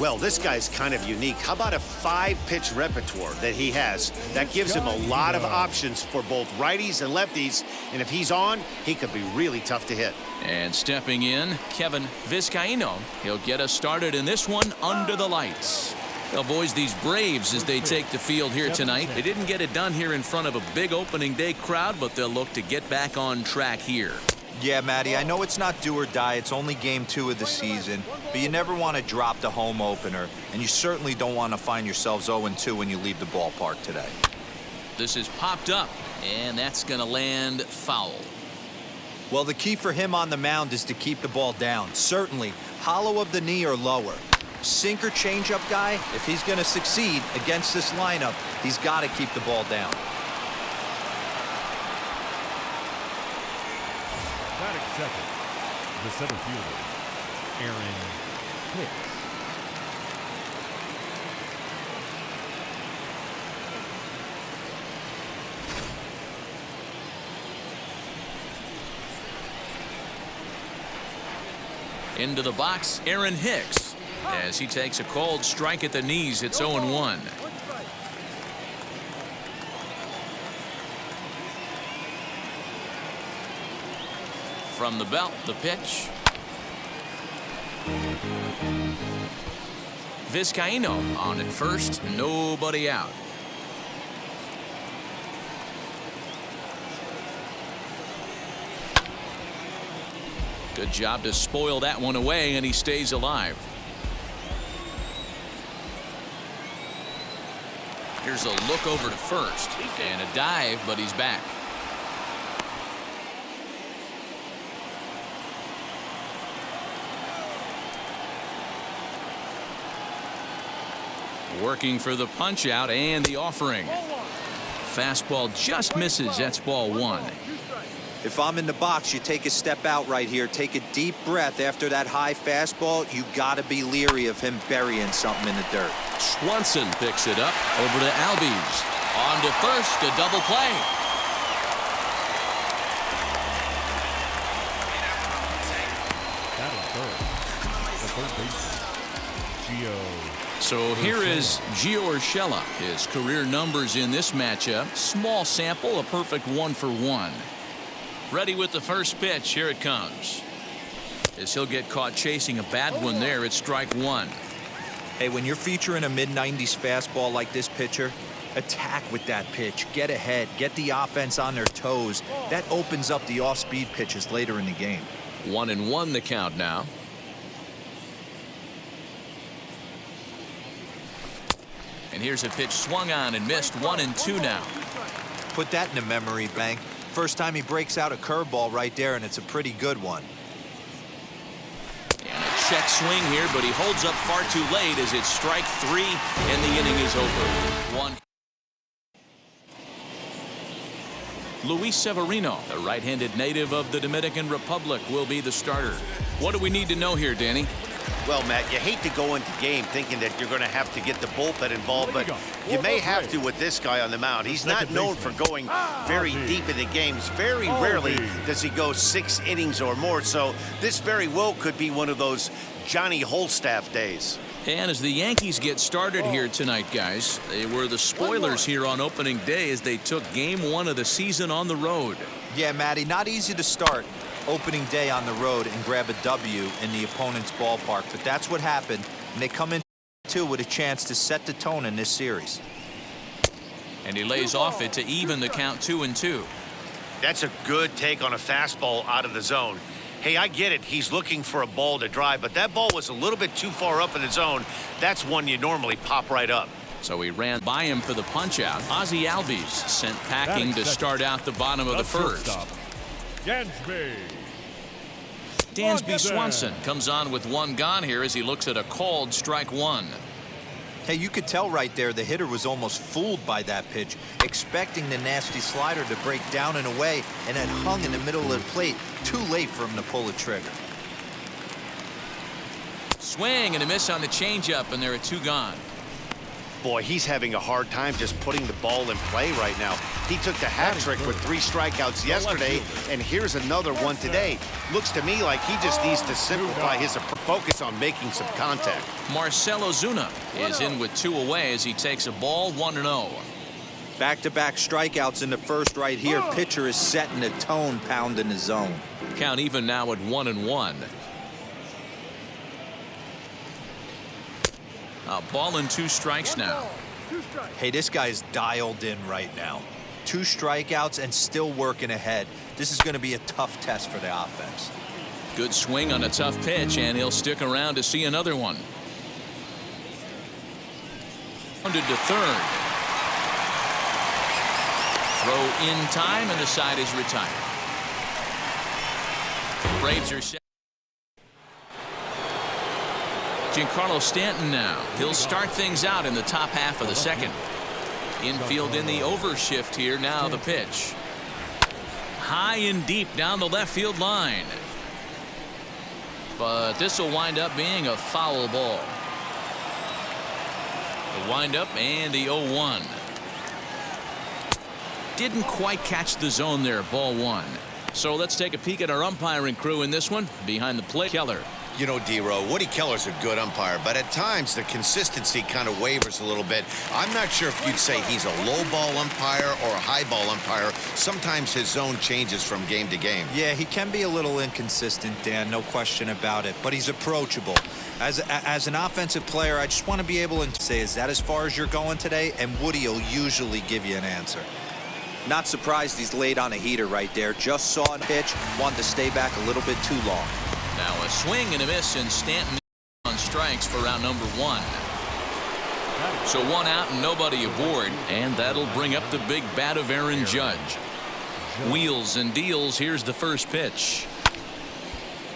Well, this guy's kind of unique. How about a 5-pitch repertoire that he has? That gives him a lot of options for both righties and lefties. And if he's on, he could be really tough to hit. And stepping in, Kevin Vizcaino. He'll get us started in this one under the lights. Well, boys, these Braves, as they take the field here tonight, they didn't get it done here in front of a big opening day crowd, but they'll look to get back on track here. Yeah, Matty, I know it's not do or die. It's only game 2 of the season, but you never want to drop the home opener, and you certainly don't want to find yourselves 0-2 when you leave the ballpark today. This is popped up, and that's going to land foul. Well, the key for him on the mound is to keep the ball down. Certainly, hollow of the knee or lower. Sinker changeup guy, if he's going to succeed against this lineup, he's got to keep the ball down. Batting second, the center fielder, Aaron Hicks. Into the box, Aaron Hicks. As he takes a cold strike at the knees, it's 0-1. From the belt, the pitch. Vizcaino on at first, nobody out. Good job to spoil that one away, and he stays alive. Here's a look over to first and a dive, but he's back. Working for the punch out and the offering. Fastball just misses. That's ball 1. If I'm in the box, you take a step out right here. Take a deep breath after that high fastball. You got to be leery of him burying something in the dirt. Swanson picks it up over to Albies. On to first, a double play. Batting third, the third baseman, Gio. So here is Gio Urshela. His career numbers in this matchup. Small sample, a perfect 1-for-1. Ready with the first pitch. Here it comes. As he'll get caught chasing a bad one there, it's strike 1. Hey, when you're featuring a mid-90s fastball like this pitcher, attack with that pitch. Get ahead. Get the offense on their toes. That opens up the off-speed pitches later in the game. 1-1 the count now. And here's a pitch swung on and missed. 1-2 now. Put that in the memory bank. First time he breaks out a curveball right there, and it's a pretty good one. And a check swing here, but he holds up far too late as it's strike 3, and the inning is over. 1. Luis Severino, the right-handed native of the Dominican Republic, will be the starter. What do we need to know here, Danny? Well, Matt, you hate to go into game thinking that you're going to have to get the bullpen involved, but you may have to with this guy on the mound. He's not known for going very deep into games. Very rarely does he go 6 innings or more, so this very well could be one of those Johnny Holstaff days. And as the Yankees get started here tonight, guys, they were the spoilers here on opening day as they took game 1 of the season on the road. Yeah, Matty, not easy to start opening day on the road and grab a W in the opponent's ballpark, but that's what happened, and they come in too with a chance to set the tone in this series. And he lays off it to even the count 2-2. That's a good take on a fastball out of the zone. Hey, I get it. He's looking for a ball to drive, but that ball was a little bit too far up in the zone. That's one you normally pop right up. So he ran by him for the punch-out. Ozzie Albies sent packing to start out the bottom of the first. Dansby Swanson comes on with 1 gone here as he looks at a called strike 1. Hey, you could tell right there the hitter was almost fooled by that pitch, expecting the nasty slider to break down and away, and it hung in the middle of the plate. Too late for him to pull the trigger. Swing and a miss on the changeup, and there are 2 gone. Boy, he's having a hard time just putting the ball in play right now. He took the hat trick with 3 strikeouts yesterday, and here's another one today. Looks to me like he just needs to simplify his focus on making some contact. Marcell Ozuna is in with 2 away as he takes a ball 1-0. Back-to-back strikeouts in the first right here. Pitcher is setting the tone, pounding the zone. Count even now at 1-1. A ball and 2 strikes now. Hey, this guy's dialed in right now. 2 strikeouts and still working ahead. This is going to be a tough test for the offense. Good swing on a tough pitch, and he'll stick around to see another one. Rounded to third. Throw in time, and the side is retired. Braves are set. Giancarlo Stanton now. He'll start things out in the top half of the second. Infield in the overshift here. Now the pitch. High and deep down the left field line. But this will wind up being a foul ball. The windup and the 0-1. Didn't quite catch the zone there. Ball 1. So let's take a peek at our umpiring crew in this one. Behind the plate, Keller. You know, D-Row, Woody Keller's a good umpire, but at times the consistency kind of wavers a little bit. I'm not sure if you'd say he's a low ball umpire or a high ball umpire. Sometimes his zone changes from game to game. Yeah, he can be a little inconsistent, Dan, no question about it, but he's approachable. As an offensive player, I just want to be able to say, is that as far as you're going today? And Woody will usually give you an answer. Not surprised he's laid on a heater right there. Just saw a pitch, wanted to stay back a little bit too long. Now a swing and a miss, and Stanton on strikes for round number 1. So 1 out and nobody aboard, and that'll bring up the big bat of Aaron Judge. Wheels and deals. Here's the first pitch.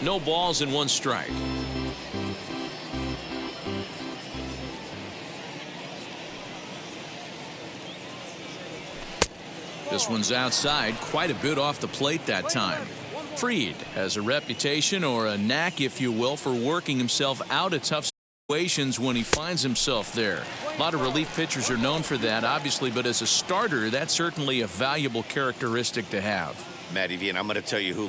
No balls and 1 strike. This one's outside, quite a bit off the plate that time. Fried has a reputation, or a knack if you will, for working himself out of tough situations when he finds himself there. A lot of relief pitchers are known for that, obviously, but as a starter, that's certainly a valuable characteristic to have. Matty V, and I'm going to tell you who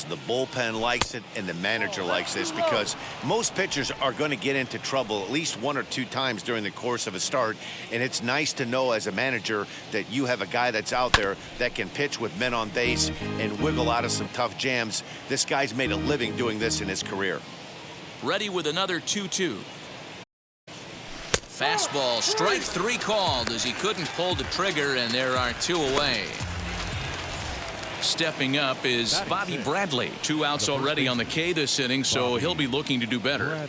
the bullpen likes it and the manager likes this, because most pitchers are going to get into trouble at least 1 or 2 times during the course of a start, and it's nice to know as a manager that you have a guy that's out there that can pitch with men on base and wiggle out of some tough jams. This guy's made a living doing this in his career. Ready with another 2-2. Fastball, strike 3 called as he couldn't pull the trigger, and there are 2 away. Stepping up is Bobby Bradley. 2 outs already on the K this inning, so he'll be looking to do better.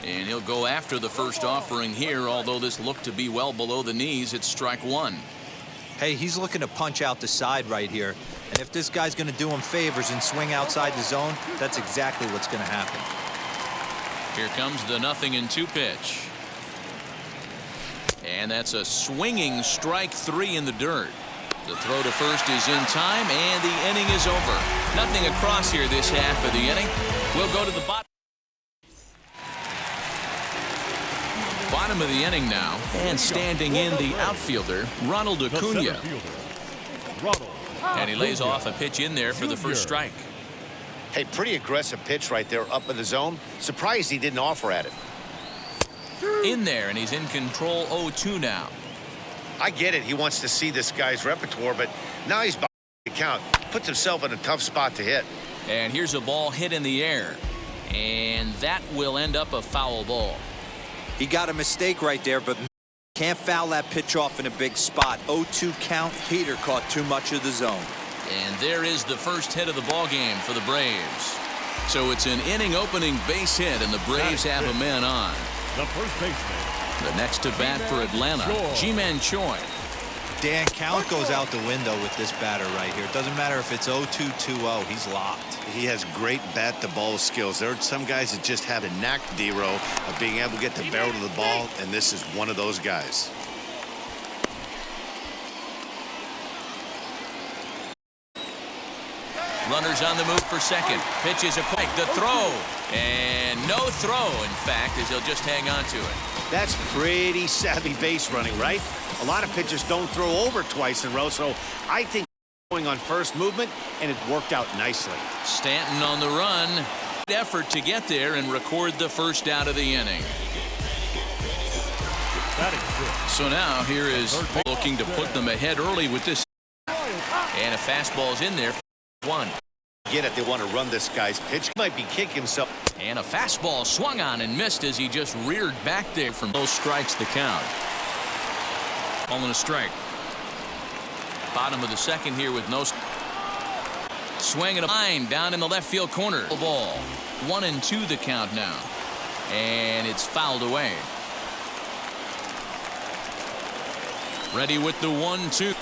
And he'll go after the first offering here, although this looked to be well below the knees. It's strike 1. Hey, he's looking to punch out the side right here. And if this guy's going to do him favors and swing outside the zone, that's exactly what's going to happen. Here comes the 0-2 pitch. And that's a swinging strike 3 in the dirt. The throw to first is in time, and the inning is over. Nothing across here this half of the inning. We'll go to the bottom of the inning now, and standing in the outfielder, Ronald Acuna. And he lays off a pitch in there for the first strike. Hey, pretty aggressive pitch right there up in the zone. Surprised he didn't offer at it. In there, and he's in control. 0-2 now. I get it. He wants to see this guy's repertoire, but now he's behind the count. Puts himself in a tough spot to hit. And here's a ball hit in the air, and that will end up a foul ball. He got a mistake right there, but can't foul that pitch off in a big spot. 0-2 count. Heater caught too much of the zone. And there is the first hit of the ball game for the Braves. So it's an inning opening base hit, and the Braves have a man on. The first baseman. The next to bat for Atlanta, Ji-Man Choi. Dan, count goes out the window with this batter right here. It doesn't matter if it's 0-2, 2-0. He's locked. He has great bat-to-ball skills. There are some guys that just have a knack, D-Row, of being able to get the barrel to the ball, and this is one of those guys. Runners on the move for second. Pitch is a pike. The throw. And no throw, in fact, as he'll just hang on to it. That's pretty savvy base running, right? A lot of pitchers don't throw over twice in a row, so I think going on first movement, and it worked out nicely. Stanton on the run. Effort to get there and record the first out of the inning. So now here is looking to put them ahead early with this. And a fastball's in there. One. Get it. They want to run this guy's pitch. Might be kick himself. And a fastball swung on and missed as he just reared back there from those strikes the count. Calling a strike. Bottom of the second here with no swing and a line down in the left field corner. Ball 1-2 the count now. And it's fouled away. Ready with the 1-2.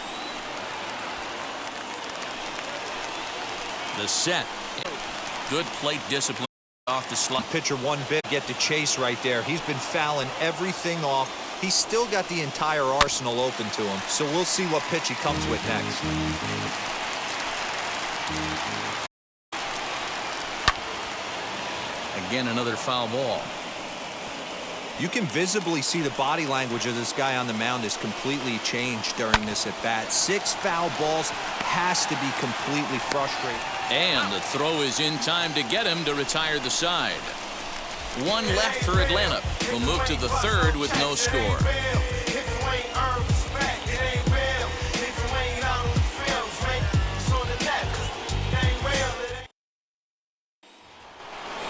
The set. Good plate discipline off the slot. Pitcher one bit, get the chase right there. He's been fouling everything off. He's still got the entire arsenal open to him. So we'll see what pitch he comes with next. Again, another foul ball. You can visibly see the body language of this guy on the mound is completely changed during this at bat. 6 foul balls, has to be completely frustrating. And the throw is in time to get him to retire the side. One left for Atlanta. We'll move to the third with no score.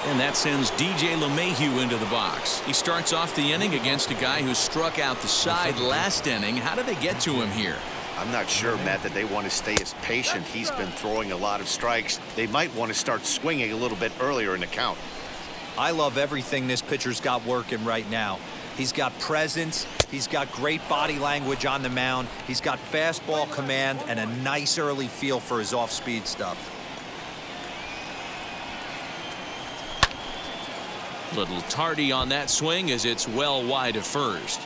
And that sends DJ LeMahieu into the box. He starts off the inning against a guy who struck out the side last inning. How did they get to him here? I'm not sure, Matt, that they want to stay as patient. He's been throwing a lot of strikes. They might want to start swinging a little bit earlier in the count. I love everything this pitcher's got working right now. He's got presence. He's got great body language on the mound. He's got fastball command and a nice early feel for his off-speed stuff. Little tardy on that swing as it's well wide of first.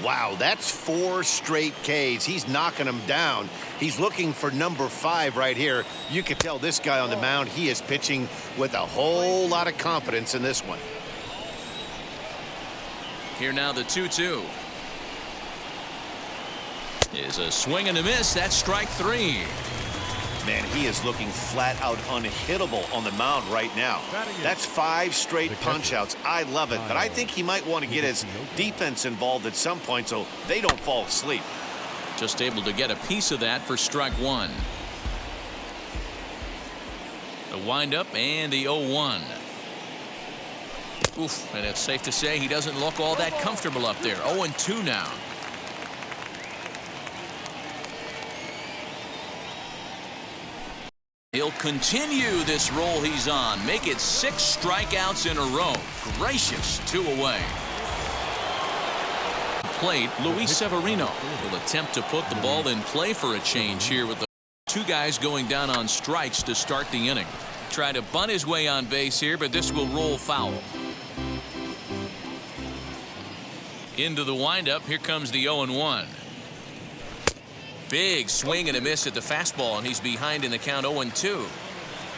Wow, that's 4 straight Ks. He's knocking them down. He's looking for number 5 right here. You can tell this guy on the mound, he is pitching with a whole lot of confidence in this one. Here now the 2-2. Is a swing and a miss. That's strike 3. Man, he is looking flat out unhittable on the mound right now. That's 5 straight punch-outs. I love it, but I think he might want to get his defense involved at some point so they don't fall asleep. Just able to get a piece of that for strike 1. The windup and the 0-1. Oof, and it's safe to say he doesn't look all that comfortable up there. 0-2 now. He'll continue this roll he's on. Make it 6 strikeouts in a row. Gracious, 2 away. Plate, Luis Severino will attempt to put the ball in play for a change here with the 2 guys going down on strikes to start the inning. Try to bunt his way on base here, but this will roll foul. Into the windup. Here comes the 0-1. Big swing and a miss at the fastball, and he's behind in the count 0-2.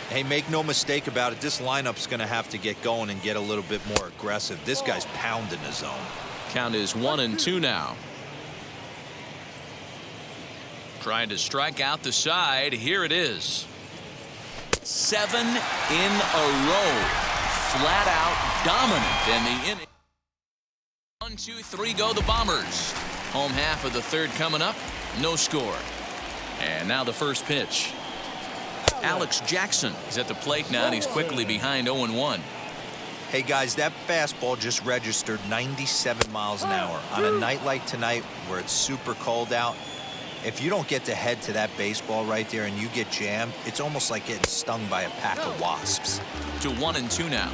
Hey, make no mistake about it. This lineup's going to have to get going and get a little bit more aggressive. This guy's pounding the zone. Count is 1-2 now. Trying to strike out the side. Here it is. 7 in a row. Flat out dominant. And the inning. 1, 2, 3 go the Bombers. Home half of the third coming up. No score. And now the first pitch. Alex Jackson is at the plate now, and he's quickly behind 0-1. Hey, guys, that fastball just registered 97 miles an hour. On a night like tonight where it's super cold out, if you don't get to head to that baseball right there and you get jammed, it's almost like getting stung by a pack of wasps. To 1-2 now.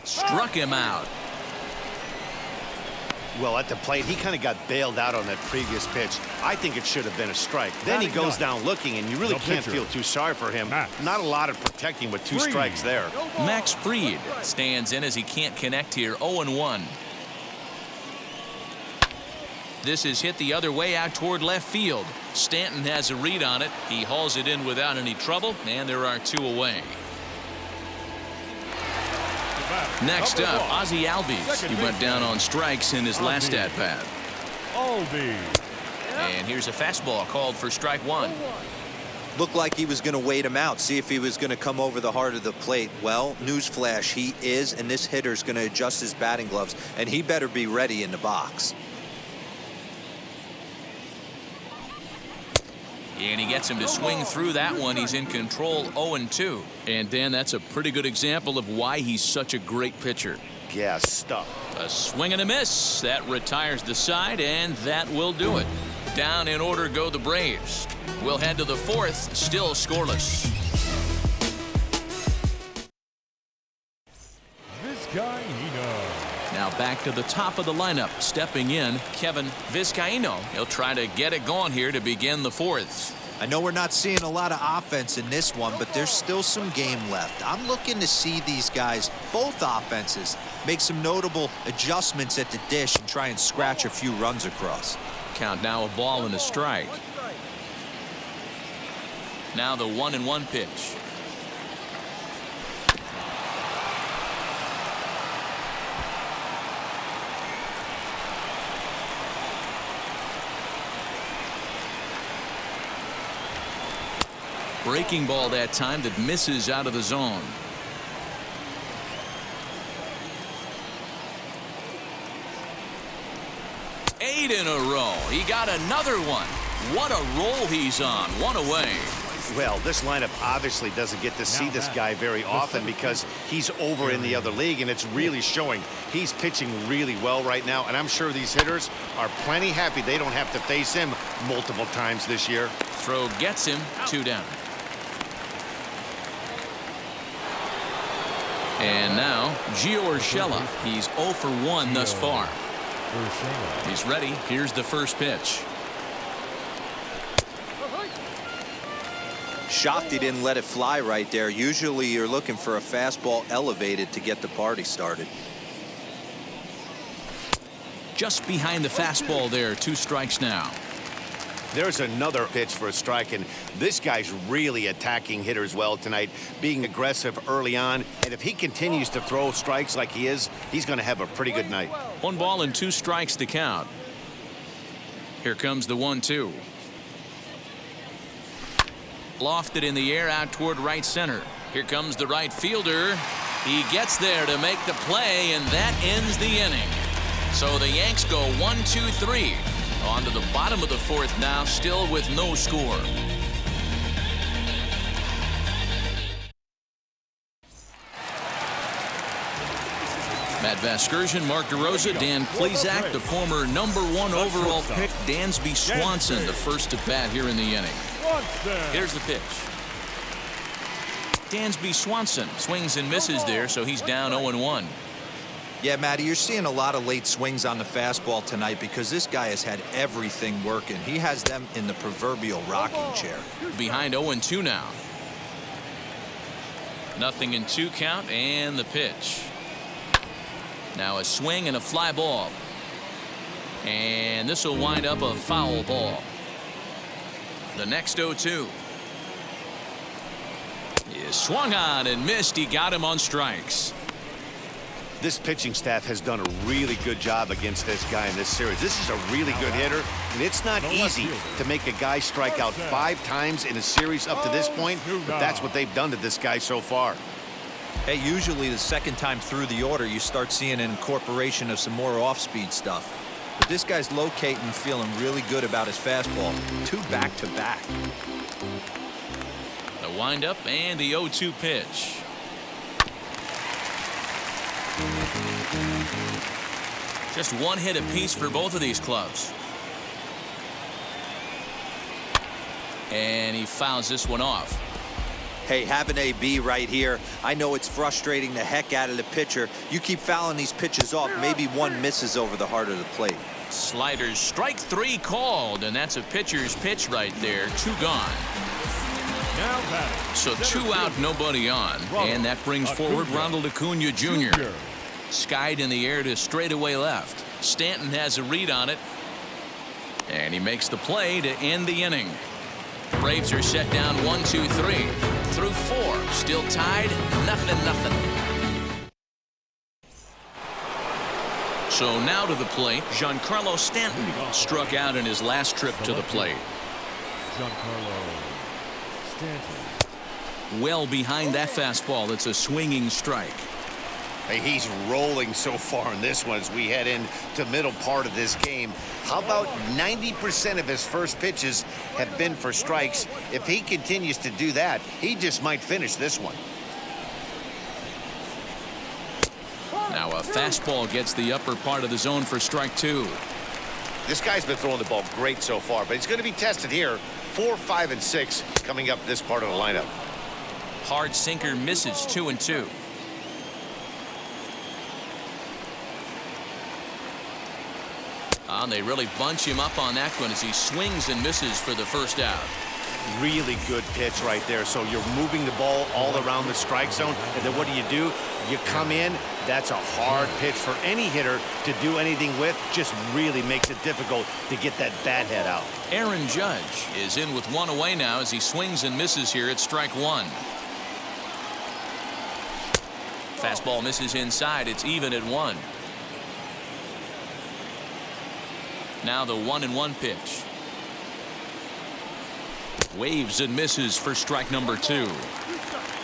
Struck him out. Well, at the plate, he kind of got bailed out on that previous pitch. I think it should have been a strike. Then he goes down looking, and you really can't feel too sorry for him. Not a lot of protecting with 2 strikes there. Max Fried stands in as he can't connect here. 0-1. This is hit the other way out toward left field. Stanton has a read on it. He hauls it in without any trouble, and there are 2 away. Next up, Ozzie Albies. He went down on strikes in his last at-bat. And here's a fastball called for strike 1. Looked like he was going to wait him out, see if he was going to come over the heart of the plate. Well, newsflash, he is, and this hitter's going to adjust his batting gloves, and he better be ready in the box. And he gets him to swing through that one. He's in control, 0-2. And Dan, that's a pretty good example of why he's such a great pitcher. Yeah, stuff. A swing and a miss. That retires the side, and that will do it. Down in order go the Braves. We'll head to the 4th, still scoreless. Now back to the top of the lineup. Stepping in, Kevin Vizcaino. He'll try to get it going here to begin the 4th. I know we're not seeing a lot of offense in this one, but there's still some game left. I'm looking to see these guys, both offenses, make some notable adjustments at the dish and try and scratch a few runs across. Count now a ball and a strike. Now the 1-1 pitch. Breaking ball that time that misses out of the zone. Eight in a row. He got another one. What a roll he's on. 1 away. Well, this lineup obviously doesn't get to see this guy very often because he's over in the other league, and it's really showing. He's pitching really well right now, and I'm sure these hitters are plenty happy they don't have to face him multiple times this year. Throw gets him. 2 down. And now Gio Urshela. He's 0 for 1 thus far. He's ready. Here's the first pitch. Shocked he didn't let it fly right there. Usually you're looking for a fastball elevated to get the party started. Just behind the fastball there. 2 strikes now. There's another pitch for a strike, and this guy's really attacking hitters well tonight, being aggressive early on. And if he continues to throw strikes like he is, he's going to have a pretty good night. 1 ball and 2 strikes to count. Here comes the 1-2. Lofted in the air out toward right center. Here comes the right fielder. He gets there to make the play, and that ends the inning. So the Yanks go 1-2-3. On to the bottom of the 4th now, still with no score. Matt Vasgersian, Mark DeRosa, Dan Plesac, the former #1 overall pick, Dansby Swanson, the first at bat here in the inning. Here's the pitch. Dansby Swanson swings and misses there, so he's down 0-1. Yeah, Matty, you're seeing a lot of late swings on the fastball tonight because this guy has had everything working. He has them in the proverbial rocking chair. Behind 0-2 now. 0-2 count, and the pitch. Now a swing and a fly ball. And this will wind up a foul ball. The next 0-2. He swung on and missed. He got him on strikes. This pitching staff has done a really good job against this guy in this series. This is a really good hitter, and it's not easy to make a guy strike out 5 times in a series up to this point, but that's what they've done to this guy so far. Hey, usually the second time through the order, you start seeing an incorporation of some more off-speed stuff. But this guy's locating, feeling really good about his fastball. 2 back-to-back. The windup and the 0-2 pitch. Just 1 hit apiece for both of these clubs. And he fouls this one off. Hey, have an AB right here. I know it's frustrating the heck out of the pitcher. You keep fouling these pitches off, maybe one misses over the heart of the plate. Sliders, strike 3 called, and that's a pitcher's pitch right there. 2 gone. So 2 out, nobody on. And that brings forward Ronald Acuna Jr. Skied in the air to straightaway left. Stanton has a read on it. And he makes the play to end the inning. Braves are set down 1-2-3 through 4. Still tied, 0-0. So now to the plate, Giancarlo Stanton struck out in his last trip to the plate. Giancarlo Stanton. Well behind that fastball. It's a swinging strike. Hey, he's rolling so far in this one as we head into middle part of this game. How about 90% of his first pitches have been for strikes? If he continues to do that, he just might finish this one. Now a fastball gets the upper part of the zone for strike 2. This guy's been throwing the ball great so far, but he's going to be tested here. 4, 5, and 6 coming up this part of the lineup. Hard sinker misses 2-2. They really bunch him up on that one as he swings and misses for the first out. Really good pitch right there. So you're moving the ball all around the strike zone, and then what do? You come in. That's a hard pitch for any hitter to do anything with. Just really makes it difficult to get that bat head out. Aaron Judge is in with 1 away now as he swings and misses here at strike 1. Fastball misses inside. It's even at 1. Now the 1-1 pitch. Waves and misses for strike number 2.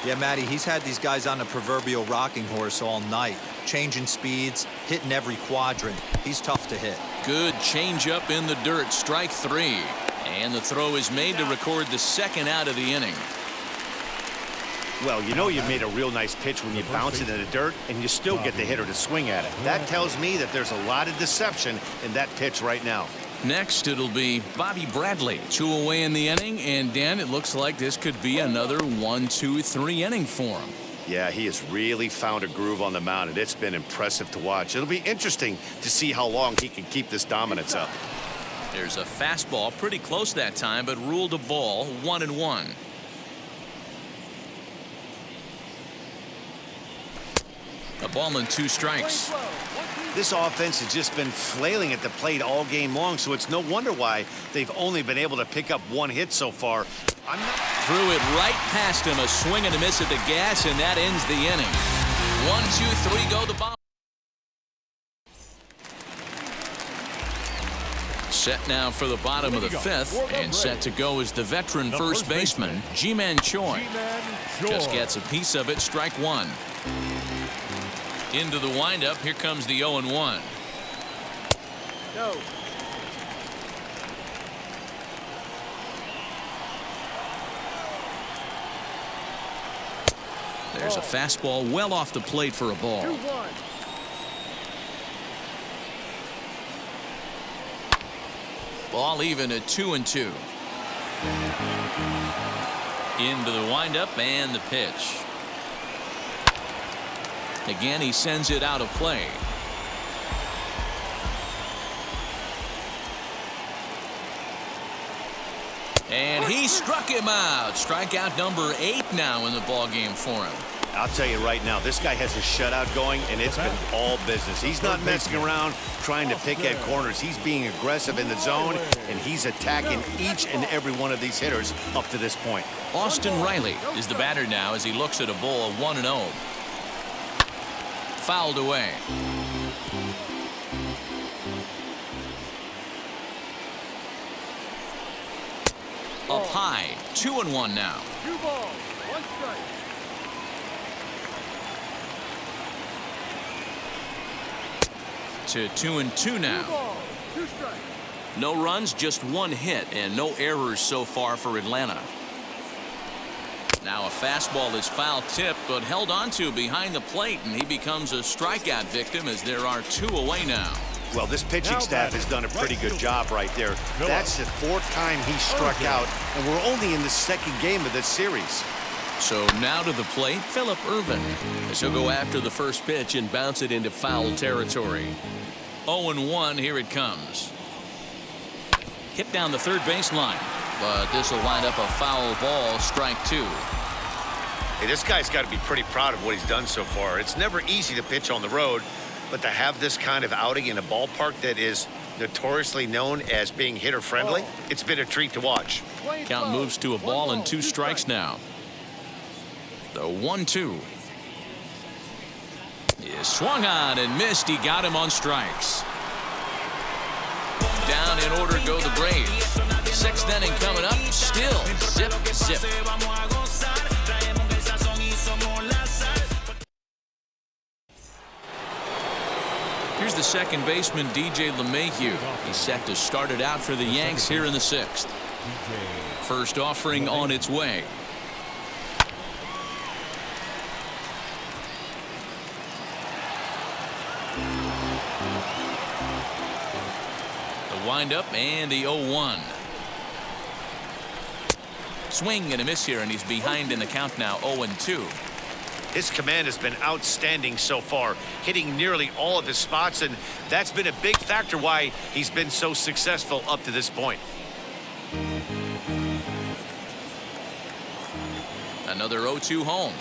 Yeah, Matty, he's had these guys on the proverbial rocking horse all night, changing speeds, hitting every quadrant. He's tough to hit. Good changeup in the dirt. Strike 3. And the throw is made to record the second out of the inning. Well, you know you made a real nice pitch when you bounce it in the dirt and you still get the hitter to swing at it. That tells me that there's a lot of deception in that pitch right now. Next, it'll be Bobby Bradley. 2 away in the inning, and Dan, it looks like this could be another 1-2-3 inning for him. Yeah, he has really found a groove on the mound, and it's been impressive to watch. It'll be interesting to see how long he can keep this dominance up. There's a fastball pretty close that time, but ruled a ball. 1-1. A ball and 2 strikes. This offense has just been flailing at the plate all game long, so it's no wonder why they've only been able to pick up 1 hit so far. Threw it right past him. A swing and a miss at the gas, and that ends the inning. 1, 2, 3 go the bottom. Set now for the bottom of the 5th, and set to go is the veteran first baseman, Ji-Man Choi. Just gets a piece of it. Strike 1. Into the windup. Here comes the 0-1. No. There's a fastball well off the plate for a ball. 2-1. Ball even at 2-2. Into the windup and the pitch. Again, he sends it out of play. And he struck him out. Strikeout number 8 now in the ball game for him. I'll tell you right now, this guy has a shutout going, and it's been all business. He's not messing around trying to pick at corners. He's being aggressive in the zone, and he's attacking each and every one of these hitters up to this point. Austin Riley is the batter now as he looks at a ball of 1-0. Fouled away. Up high. 2-1 now. 2 balls, 1 strike. To 2-2 now. 2 balls, 2 strikes. No runs, just 1 hit, and no errors so far for Atlanta. Now a fastball is foul tipped, but held onto behind the plate, and he becomes a strikeout victim as there are 2 away now. Well, this pitching staff has done a pretty good job right there. That's the 4th time he struck out, and we're only in the 2nd game of this series. So now to the plate, Phillip Ervin, as he'll go after the first pitch and bounce it into foul territory. 0-1, here it comes. Hit down the third baseline, but this will wind up a foul ball. Strike 2. Hey, this guy's got to be pretty proud of what he's done so far. It's never easy to pitch on the road, but to have this kind of outing in a ballpark that is notoriously known as being hitter-friendly, it's been a treat to watch. Count moves to a ball and 2 strikes now. The 1-2. Is swung on and missed. He got him on strikes. Down in order go the Braves. 6th inning coming up. Still zip, zip. Here's the second baseman, DJ LeMahieu. He's set to start it out for the Yanks here in the 6th. First offering on its way. The windup and the 0-1. Swing and a miss here, and he's behind in the count now, 0-2. His command has been outstanding so far, hitting nearly all of his spots, and that's been a big factor why he's been so successful up to this point. Another 0-2 home.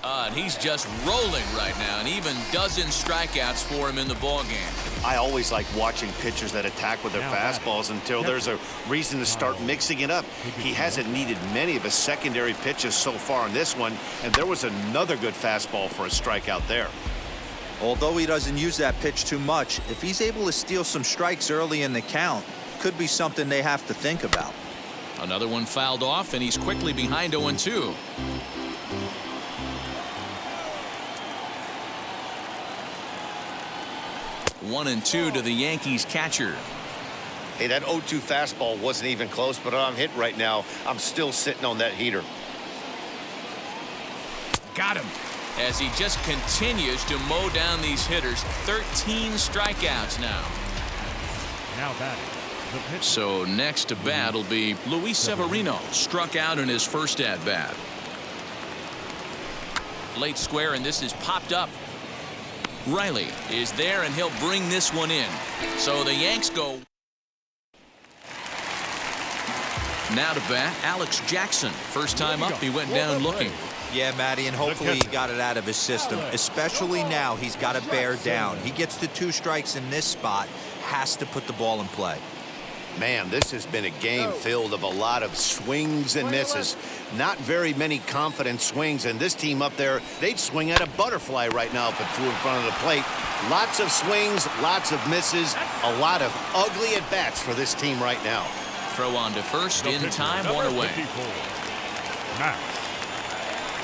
And he's just rolling right now, and even dozen strikeouts for him in the ballgame. I always like watching pitchers that attack with their fastballs until there's a reason to start mixing it up. He hasn't needed many of his secondary pitches so far in this one, and there was another good fastball for a strikeout there. Although he doesn't use that pitch too much, if he's able to steal some strikes early in the count, could be something they have to think about. Another one fouled off, and he's quickly behind 0-2. One and 2 to the Yankees catcher. Hey, that 0-2 fastball wasn't even close, but I'm hit right now. I'm still sitting on that heater. Got him. As he just continues to mow down these hitters. 13 strikeouts now. Now batting. The pitch. So next to bat will be Luis Severino. Struck out in his first at bat. Late square, and this is popped up. Riley is there, and he'll bring this one in. So the Yanks go. Now to bat, Alex Jackson. First time up, he went down looking. Yeah, Matty, and hopefully he got it out of his system. Especially now, he's got to bear down. He gets the 2 strikes in this spot, has to put the ball in play. Man, this has been a game filled of a lot of swings and misses. Not very many confident swings, and this team up there, they'd swing at a butterfly right now if it flew in front of the plate. Lots of swings, lots of misses, a lot of ugly at-bats for this team right now. Throw on to first, in time, 1 away.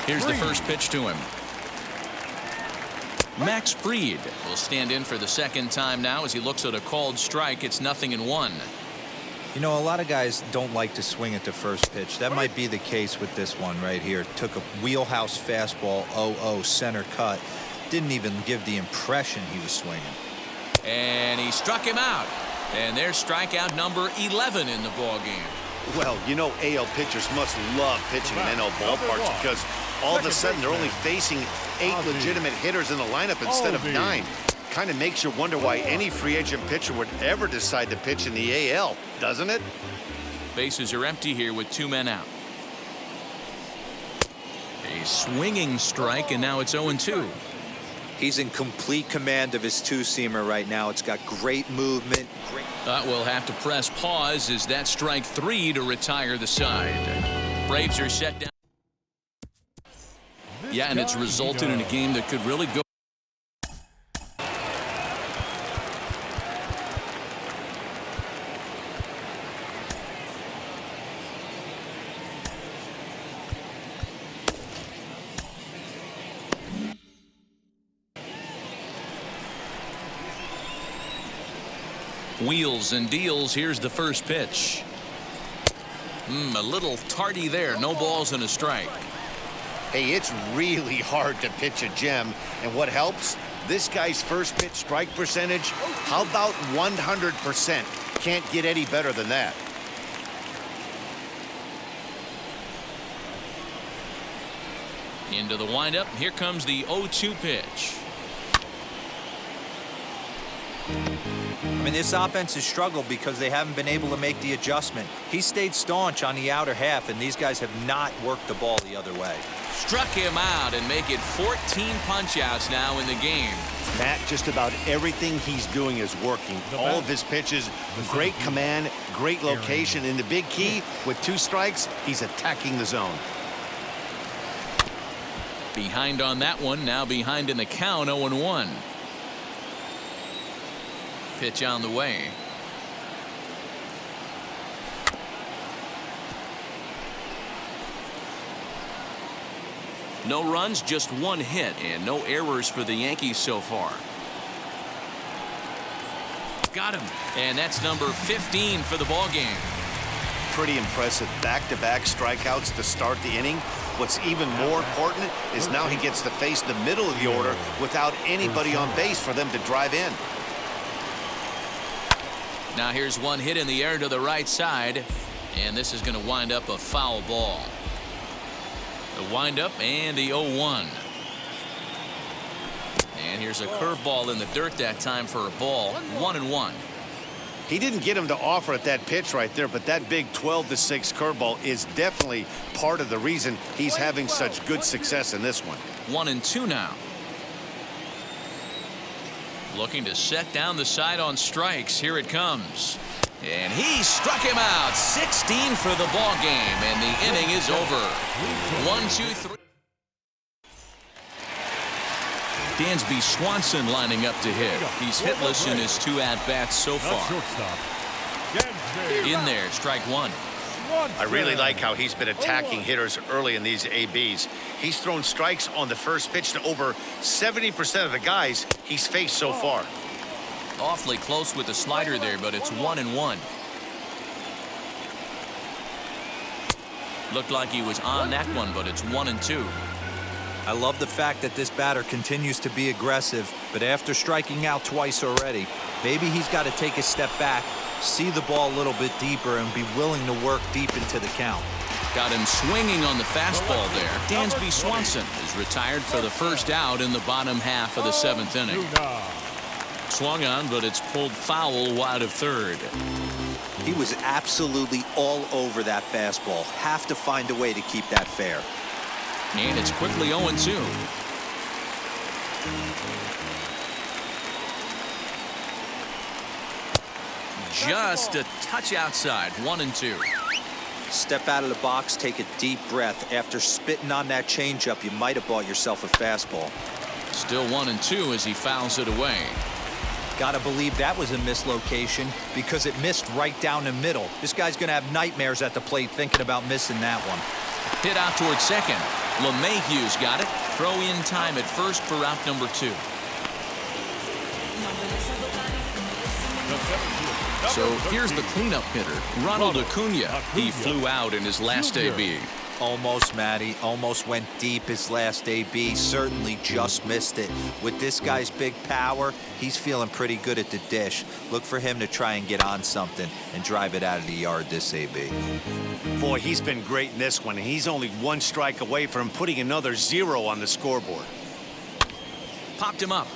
Here's the first pitch to him. Max Fried will stand in for the second time now as he looks at a called strike. It's 0-1. You know, a lot of guys don't like to swing at the first pitch. That might be the case with this one right here. Took a wheelhouse fastball, 0-0 center cut. Didn't even give the impression he was swinging. And he struck him out. And there's strikeout number 11 in the ballgame. Well, you know, AL pitchers must love pitching in NL ballparks because all of a sudden they're only facing 8 legitimate hitters in the lineup instead of 9. Kind of makes you wonder why any free agent pitcher would ever decide to pitch in the AL, doesn't it? Bases are empty here with 2 men out. A swinging strike, and now it's 0-2. He's in complete command of his 2-seamer right now. It's got great movement. We'll have to press pause as that strike 3 to retire the side. Braves are set down. Yeah, and it's resulted in a game that could really go. Wheels and deals. Here's the first pitch. A little tardy there. No balls and a strike. Hey, it's really hard to pitch a gem, and what helps? This guy's first pitch strike percentage, how about 100%? Can't get any better than that. Into the windup. Here comes the 0-2 pitch. I mean, this offense has struggled because they haven't been able to make the adjustment. He stayed staunch on the outer half, and these guys have not worked the ball the other way. Struck him out and make it 14 punch-outs now in the game. Matt, just about everything he's doing is working. All of his pitches, great command, great location, and the big key, with 2 strikes, he's attacking the zone. Behind on that one, now behind in the count, 0-1. Pitch on the way. No runs, just 1 hit, and no errors for the Yankees so far. Got him, and that's number 15 for the ball game. Pretty impressive back-to-back strikeouts to start the inning. What's even more important is now he gets to face the middle of the order without anybody on base for them to drive in. Now here's 1 hit in the air to the right side, and this is going to wind up a foul ball. The windup and the 0-1. And here's a curveball in the dirt that time for a ball. 1-1. He didn't get him to offer at that pitch right there, but that big 12-6 curveball is definitely part of the reason he's having such good success in this one. 1-2 now. Looking to set down the side on strikes. Here it comes. And he struck him out. 16 for the ball game, and the inning is over. 1-2-3. Dansby Swanson lining up to hit. He's hitless in his 2 at-bats so far. In there, strike 1. I really like how he's been attacking hitters early in these ABs. He's thrown strikes on the first pitch to over 70% of the guys he's faced so far. Awfully close with the slider there, but it's 1-1. Looked like he was on that one, but it's 1-2. I love the fact that this batter continues to be aggressive, but after striking out twice already, maybe he's got to take a step back, see the ball a little bit deeper, and be willing to work deep into the count. Got him swinging on the fastball there. Dansby Swanson is retired for the first out in the bottom half of the 7th inning. Swung on, but it's pulled foul wide of third. He was absolutely all over that fastball. Have to find a way to keep that fair. And it's quickly 0-2. Just a touch outside. 1-2. Step out of the box, take a deep breath. After spitting on that changeup, you might have bought yourself a fastball. Still 1-2 as he fouls it away. Gotta believe that was a mislocation because it missed right down the middle. This guy's gonna have nightmares at the plate thinking about missing that one. Hit out towards second. LeMahieu's got it. Throw in time at first for out number 2. So here's the cleanup hitter, Ronald Acuna. He flew out in his last AB. Almost, Matty. Almost went deep his last AB. Certainly just missed it. With this guy's big power, he's feeling pretty good at the dish. Look for him to try and get on something and drive it out of the yard this AB. Boy, he's been great in this one. He's only 1 strike away from putting another 0 on the scoreboard. Popped him up.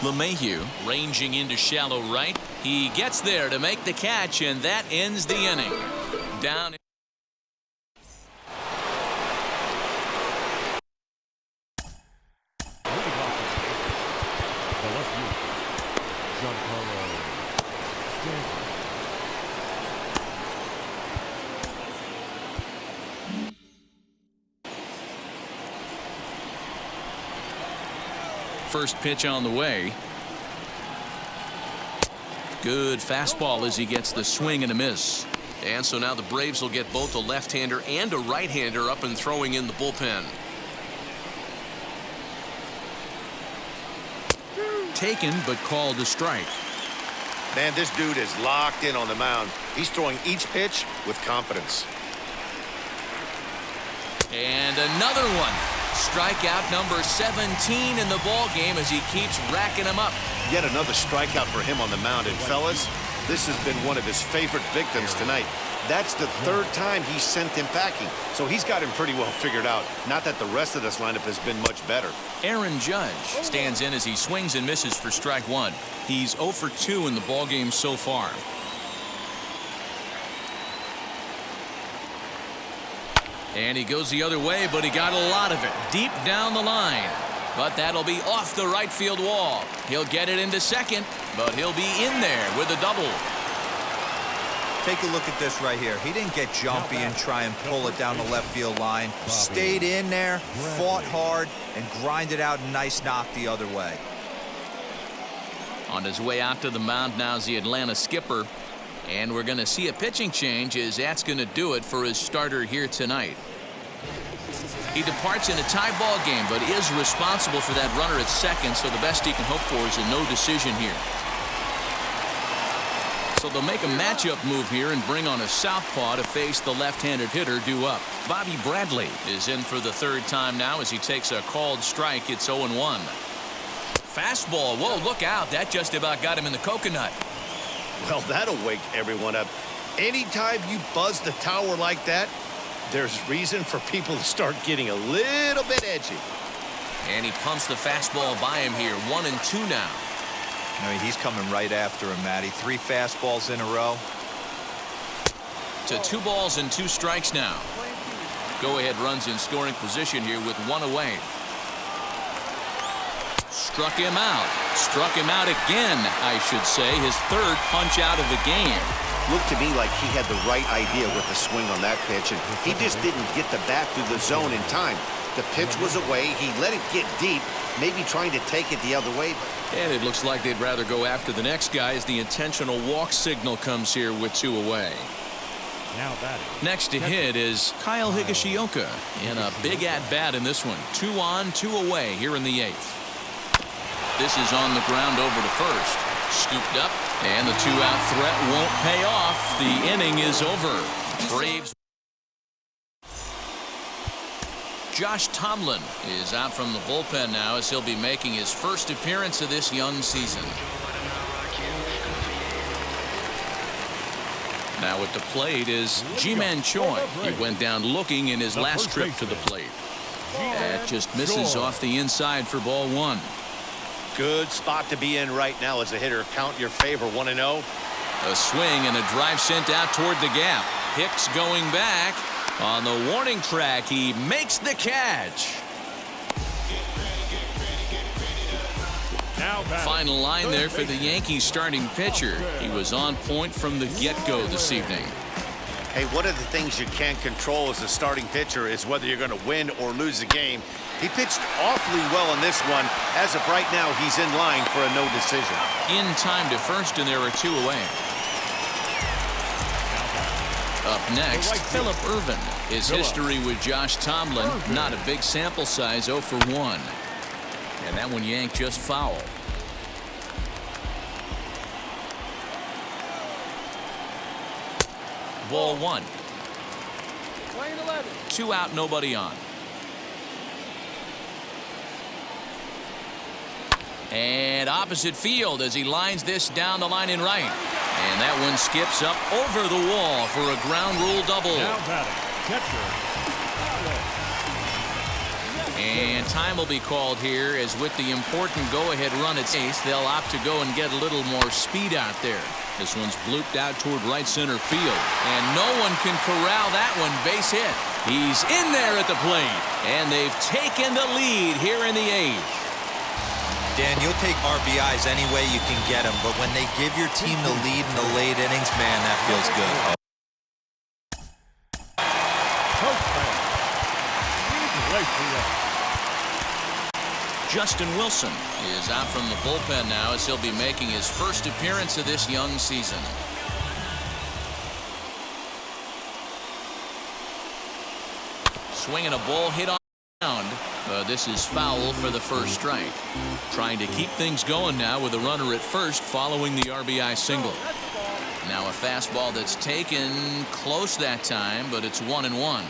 LeMahieu ranging into shallow right. He gets there to make the catch, and that ends the inning. Down. First pitch on the way. Good fastball as he gets the swing and a miss. And so now the Braves will get both a left-hander and a right-hander up and throwing in the bullpen. Taken but called a strike. Man, this dude is locked in on the mound. He's throwing each pitch with confidence. And another one. Strikeout number 17 in the ball game as he keeps racking them up. Yet another strikeout for him on the mound. And fellas, this has been one of his favorite victims tonight. That's the 3rd time he's sent him packing. So he's got him pretty well figured out. Not that the rest of this lineup has been much better. Aaron Judge stands in as he swings and misses for strike 1. He's 0 for 2 in the ball game so far. And he goes the other way, but he got a lot of it deep down the line. But that'll be off the right field wall. He'll get it into second, but he'll be in there with a double. Take a look at this right here. He didn't get jumpy and try and pull it down the left field line. Stayed in there, fought hard, and grinded out a nice knock the other way. On his way out to the mound now is the Atlanta skipper. And we're going to see a pitching change as that's going to do it for his starter here tonight. He departs in a tie ball game, but is responsible for that runner at second, so the best he can hope for is a no decision here. So they'll make a matchup move here and bring on a southpaw to face the left-handed hitter due up. Bobby Bradley is in for the third time now as he takes a called strike. It's 0-1. Fastball. Whoa, look out. That just about got him in the coconut. Well, that'll wake everyone up. Anytime you buzz the tower like that, there's reason for people to start getting a little bit edgy. And he pumps the fastball by him here. 1-2 now. I mean, he's coming right after him, Matty. 3 fastballs in a row. To 2 balls and 2 strikes now. Go-ahead runs in scoring position here with 1 away. Struck him out. Struck him out again, I should say. His 3rd punch out of the game. Looked to me like he had the right idea with the swing on that pitch, and he just didn't get the bat through the zone in time. The pitch was away. He let it get deep, maybe trying to take it the other way. And it looks like they'd rather go after the next guy as the intentional walk signal comes here with 2 away. Now batting. Next to hit is Kyle Higashioka in a big at-bat in this one. 2 on, 2 away here in the 8th. This is on the ground over to first. Scooped up, and the 2-out threat won't pay off. The inning is over. Braves. Josh Tomlin is out from the bullpen now as he'll be making his first appearance of this young season. Now at the plate is Ji-Man Choi. He went down looking in his last trip to the plate. That just misses off the inside for ball 1. Good spot to be in right now as a hitter. Count your favor. 1-0. A swing and a drive sent out toward the gap. Hicks going back. On the warning track, he makes the catch. Final line there for the Yankees starting pitcher. He was on point from the get-go this evening. Hey, one of the things you can't control as a starting pitcher is whether you're going to win or lose a game. He pitched awfully well in this one. As of right now, he's in line for a no decision. In time to first, and there are 2 away. Up next, Phillip Ervin. His history with Josh Tomlin, not a big sample size, 0 for 1. And that one yanked just foul. Ball 1. Playing 11. 2 out, nobody on. And opposite field as he lines this down the line in right. And that one skips up over the wall for a ground rule double. Now batting, catcher. And time will be called here as with the important go-ahead run at ace, they'll opt to go and get a little more speed out there. This one's blooped out toward right center field. And no one can corral that one. Base hit. He's in there at the plate. And they've taken the lead here in the 8th. Dan, you'll take RBIs any way you can get them, but when they give your team the lead in the late innings, man, that feels good. Justin Wilson is out from the bullpen now as he'll be making his first appearance of this young season. Swinging a ball hit on the ground. This is foul for the first strike. Trying to keep things going now with a runner at first following the RBI single. Now a fastball that's taken close that time, but it's 1-1.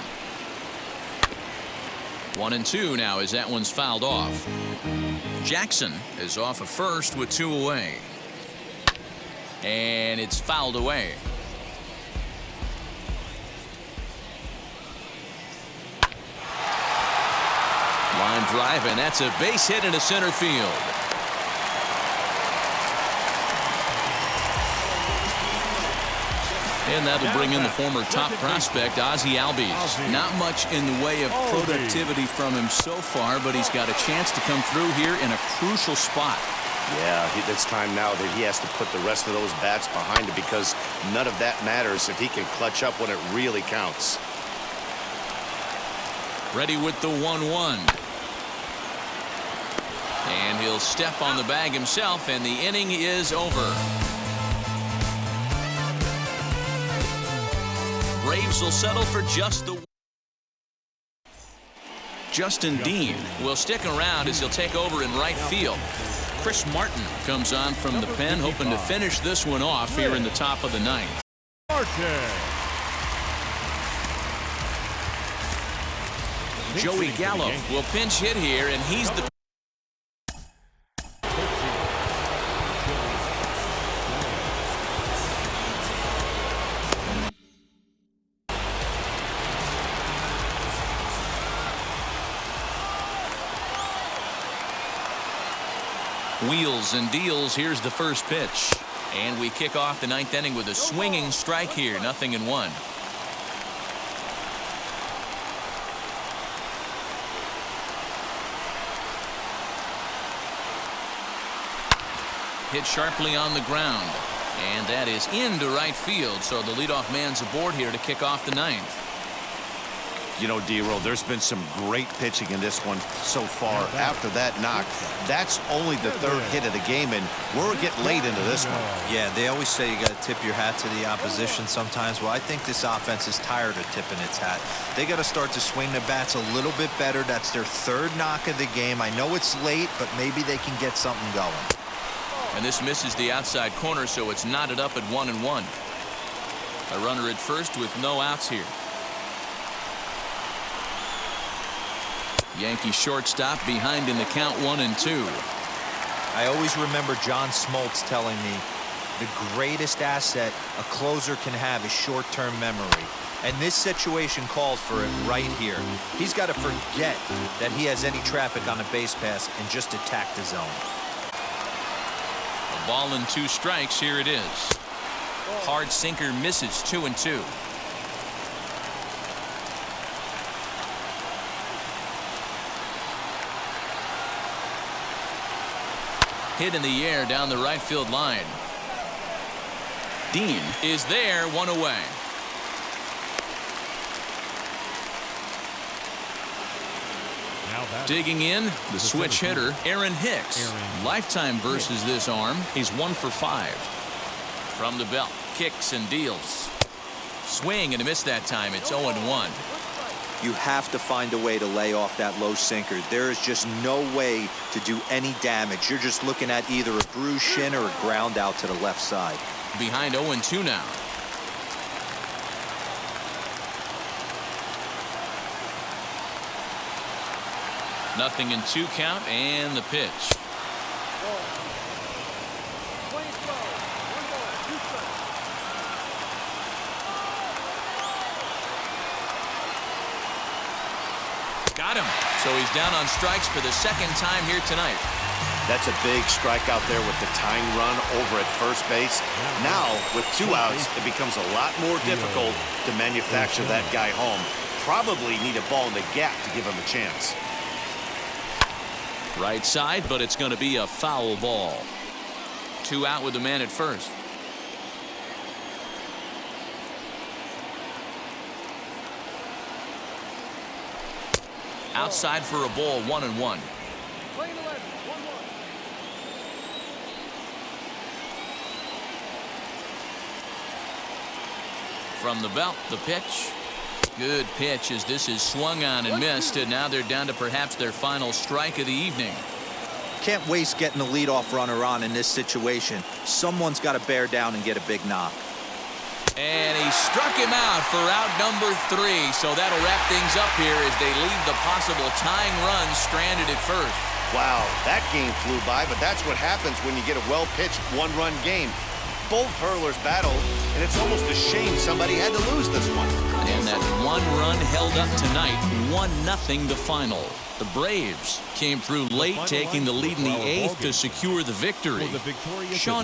1-2 now as that one's fouled off. Jackson is off of first with 2 away. And it's fouled away. Line drive, and that's a base hit into center field. And that'll bring in the former top prospect, Ozzie Albies. Not much in the way of productivity from him so far, but he's got a chance to come through here in a crucial spot. Yeah, it's time now that he has to put the rest of those bats behind him, because none of that matters if he can clutch up when it really counts. Ready with the 1-1. And he'll step on the bag himself, and the inning is over. Braves will settle for just the... Justin Dean will stick around as he'll take over in right field. Chris Martin comes on from the pen, hoping to finish this one off here in the top of the ninth. Joey Gallo will pinch hit here, and he's the... Wheels and deals. Here's the first pitch. And we kick off the ninth inning with a swinging strike here. 0-1. Hit sharply on the ground. And that is into right field. So the leadoff man's aboard here to kick off the ninth. You know, D-Roll, there's been some great pitching in this one so far. After that knock, that's only the third hit of the game, and we're getting late into this one. Yeah, they always say you got to tip your hat to the opposition sometimes. Well, I think this offense is tired of tipping its hat. They got to start to swing the bats a little bit better. That's their third knock of the game. I know it's late, but maybe they can get something going. And this misses the outside corner, so it's knotted up at 1-1. A runner at first with no outs here. Yankee shortstop behind in the count 1-2. I always remember John Smoltz telling me the greatest asset a closer can have is short-term memory. And this situation calls for it right here. He's got to forget that he has any traffic on a base pass and just attack the zone. A ball and 2 strikes. Here it is. Hard sinker misses. 2-2. Hit in the air down the right field line. Dean is there, 1 away. Digging in, the switch hitter, Aaron Hicks. Lifetime versus this arm. He's 1 for 5. From the belt, kicks and deals. Swing and a miss that time. It's 0-1. You have to find a way to lay off that low sinker. There is just no way to do any damage. You're just looking at either a bruised shin or a ground out to the left side. Behind 0-2 now. Nothing in 2 count, and the pitch. Got him. So he's down on strikes for the second time here tonight. That's a big strike out there with the tying run over at first base. Now, with 2 outs, it becomes a lot more difficult to manufacture that guy home. Probably need a ball in the gap to give him a chance. Right side, but it's going to be a foul ball. 2 out with the man at first. Outside for a ball, 1-1. From the belt, the pitch. Good pitch as this is swung on and missed, and now they're down to perhaps their final strike of the evening. Can't waste getting a leadoff runner on in this situation. Someone's got to bear down and get a big knock. And he struck him out for out number 3. So that'll wrap things up here as they leave the possible tying run stranded at first. Wow, that game flew by, but that's what happens when you get a well-pitched 1-run game. Both hurlers battled, and it's almost a shame somebody had to lose this one. And that 1 run held up tonight, 1-0 the final. The Braves came through late, taking the lead in the 8th to secure the victory. Sean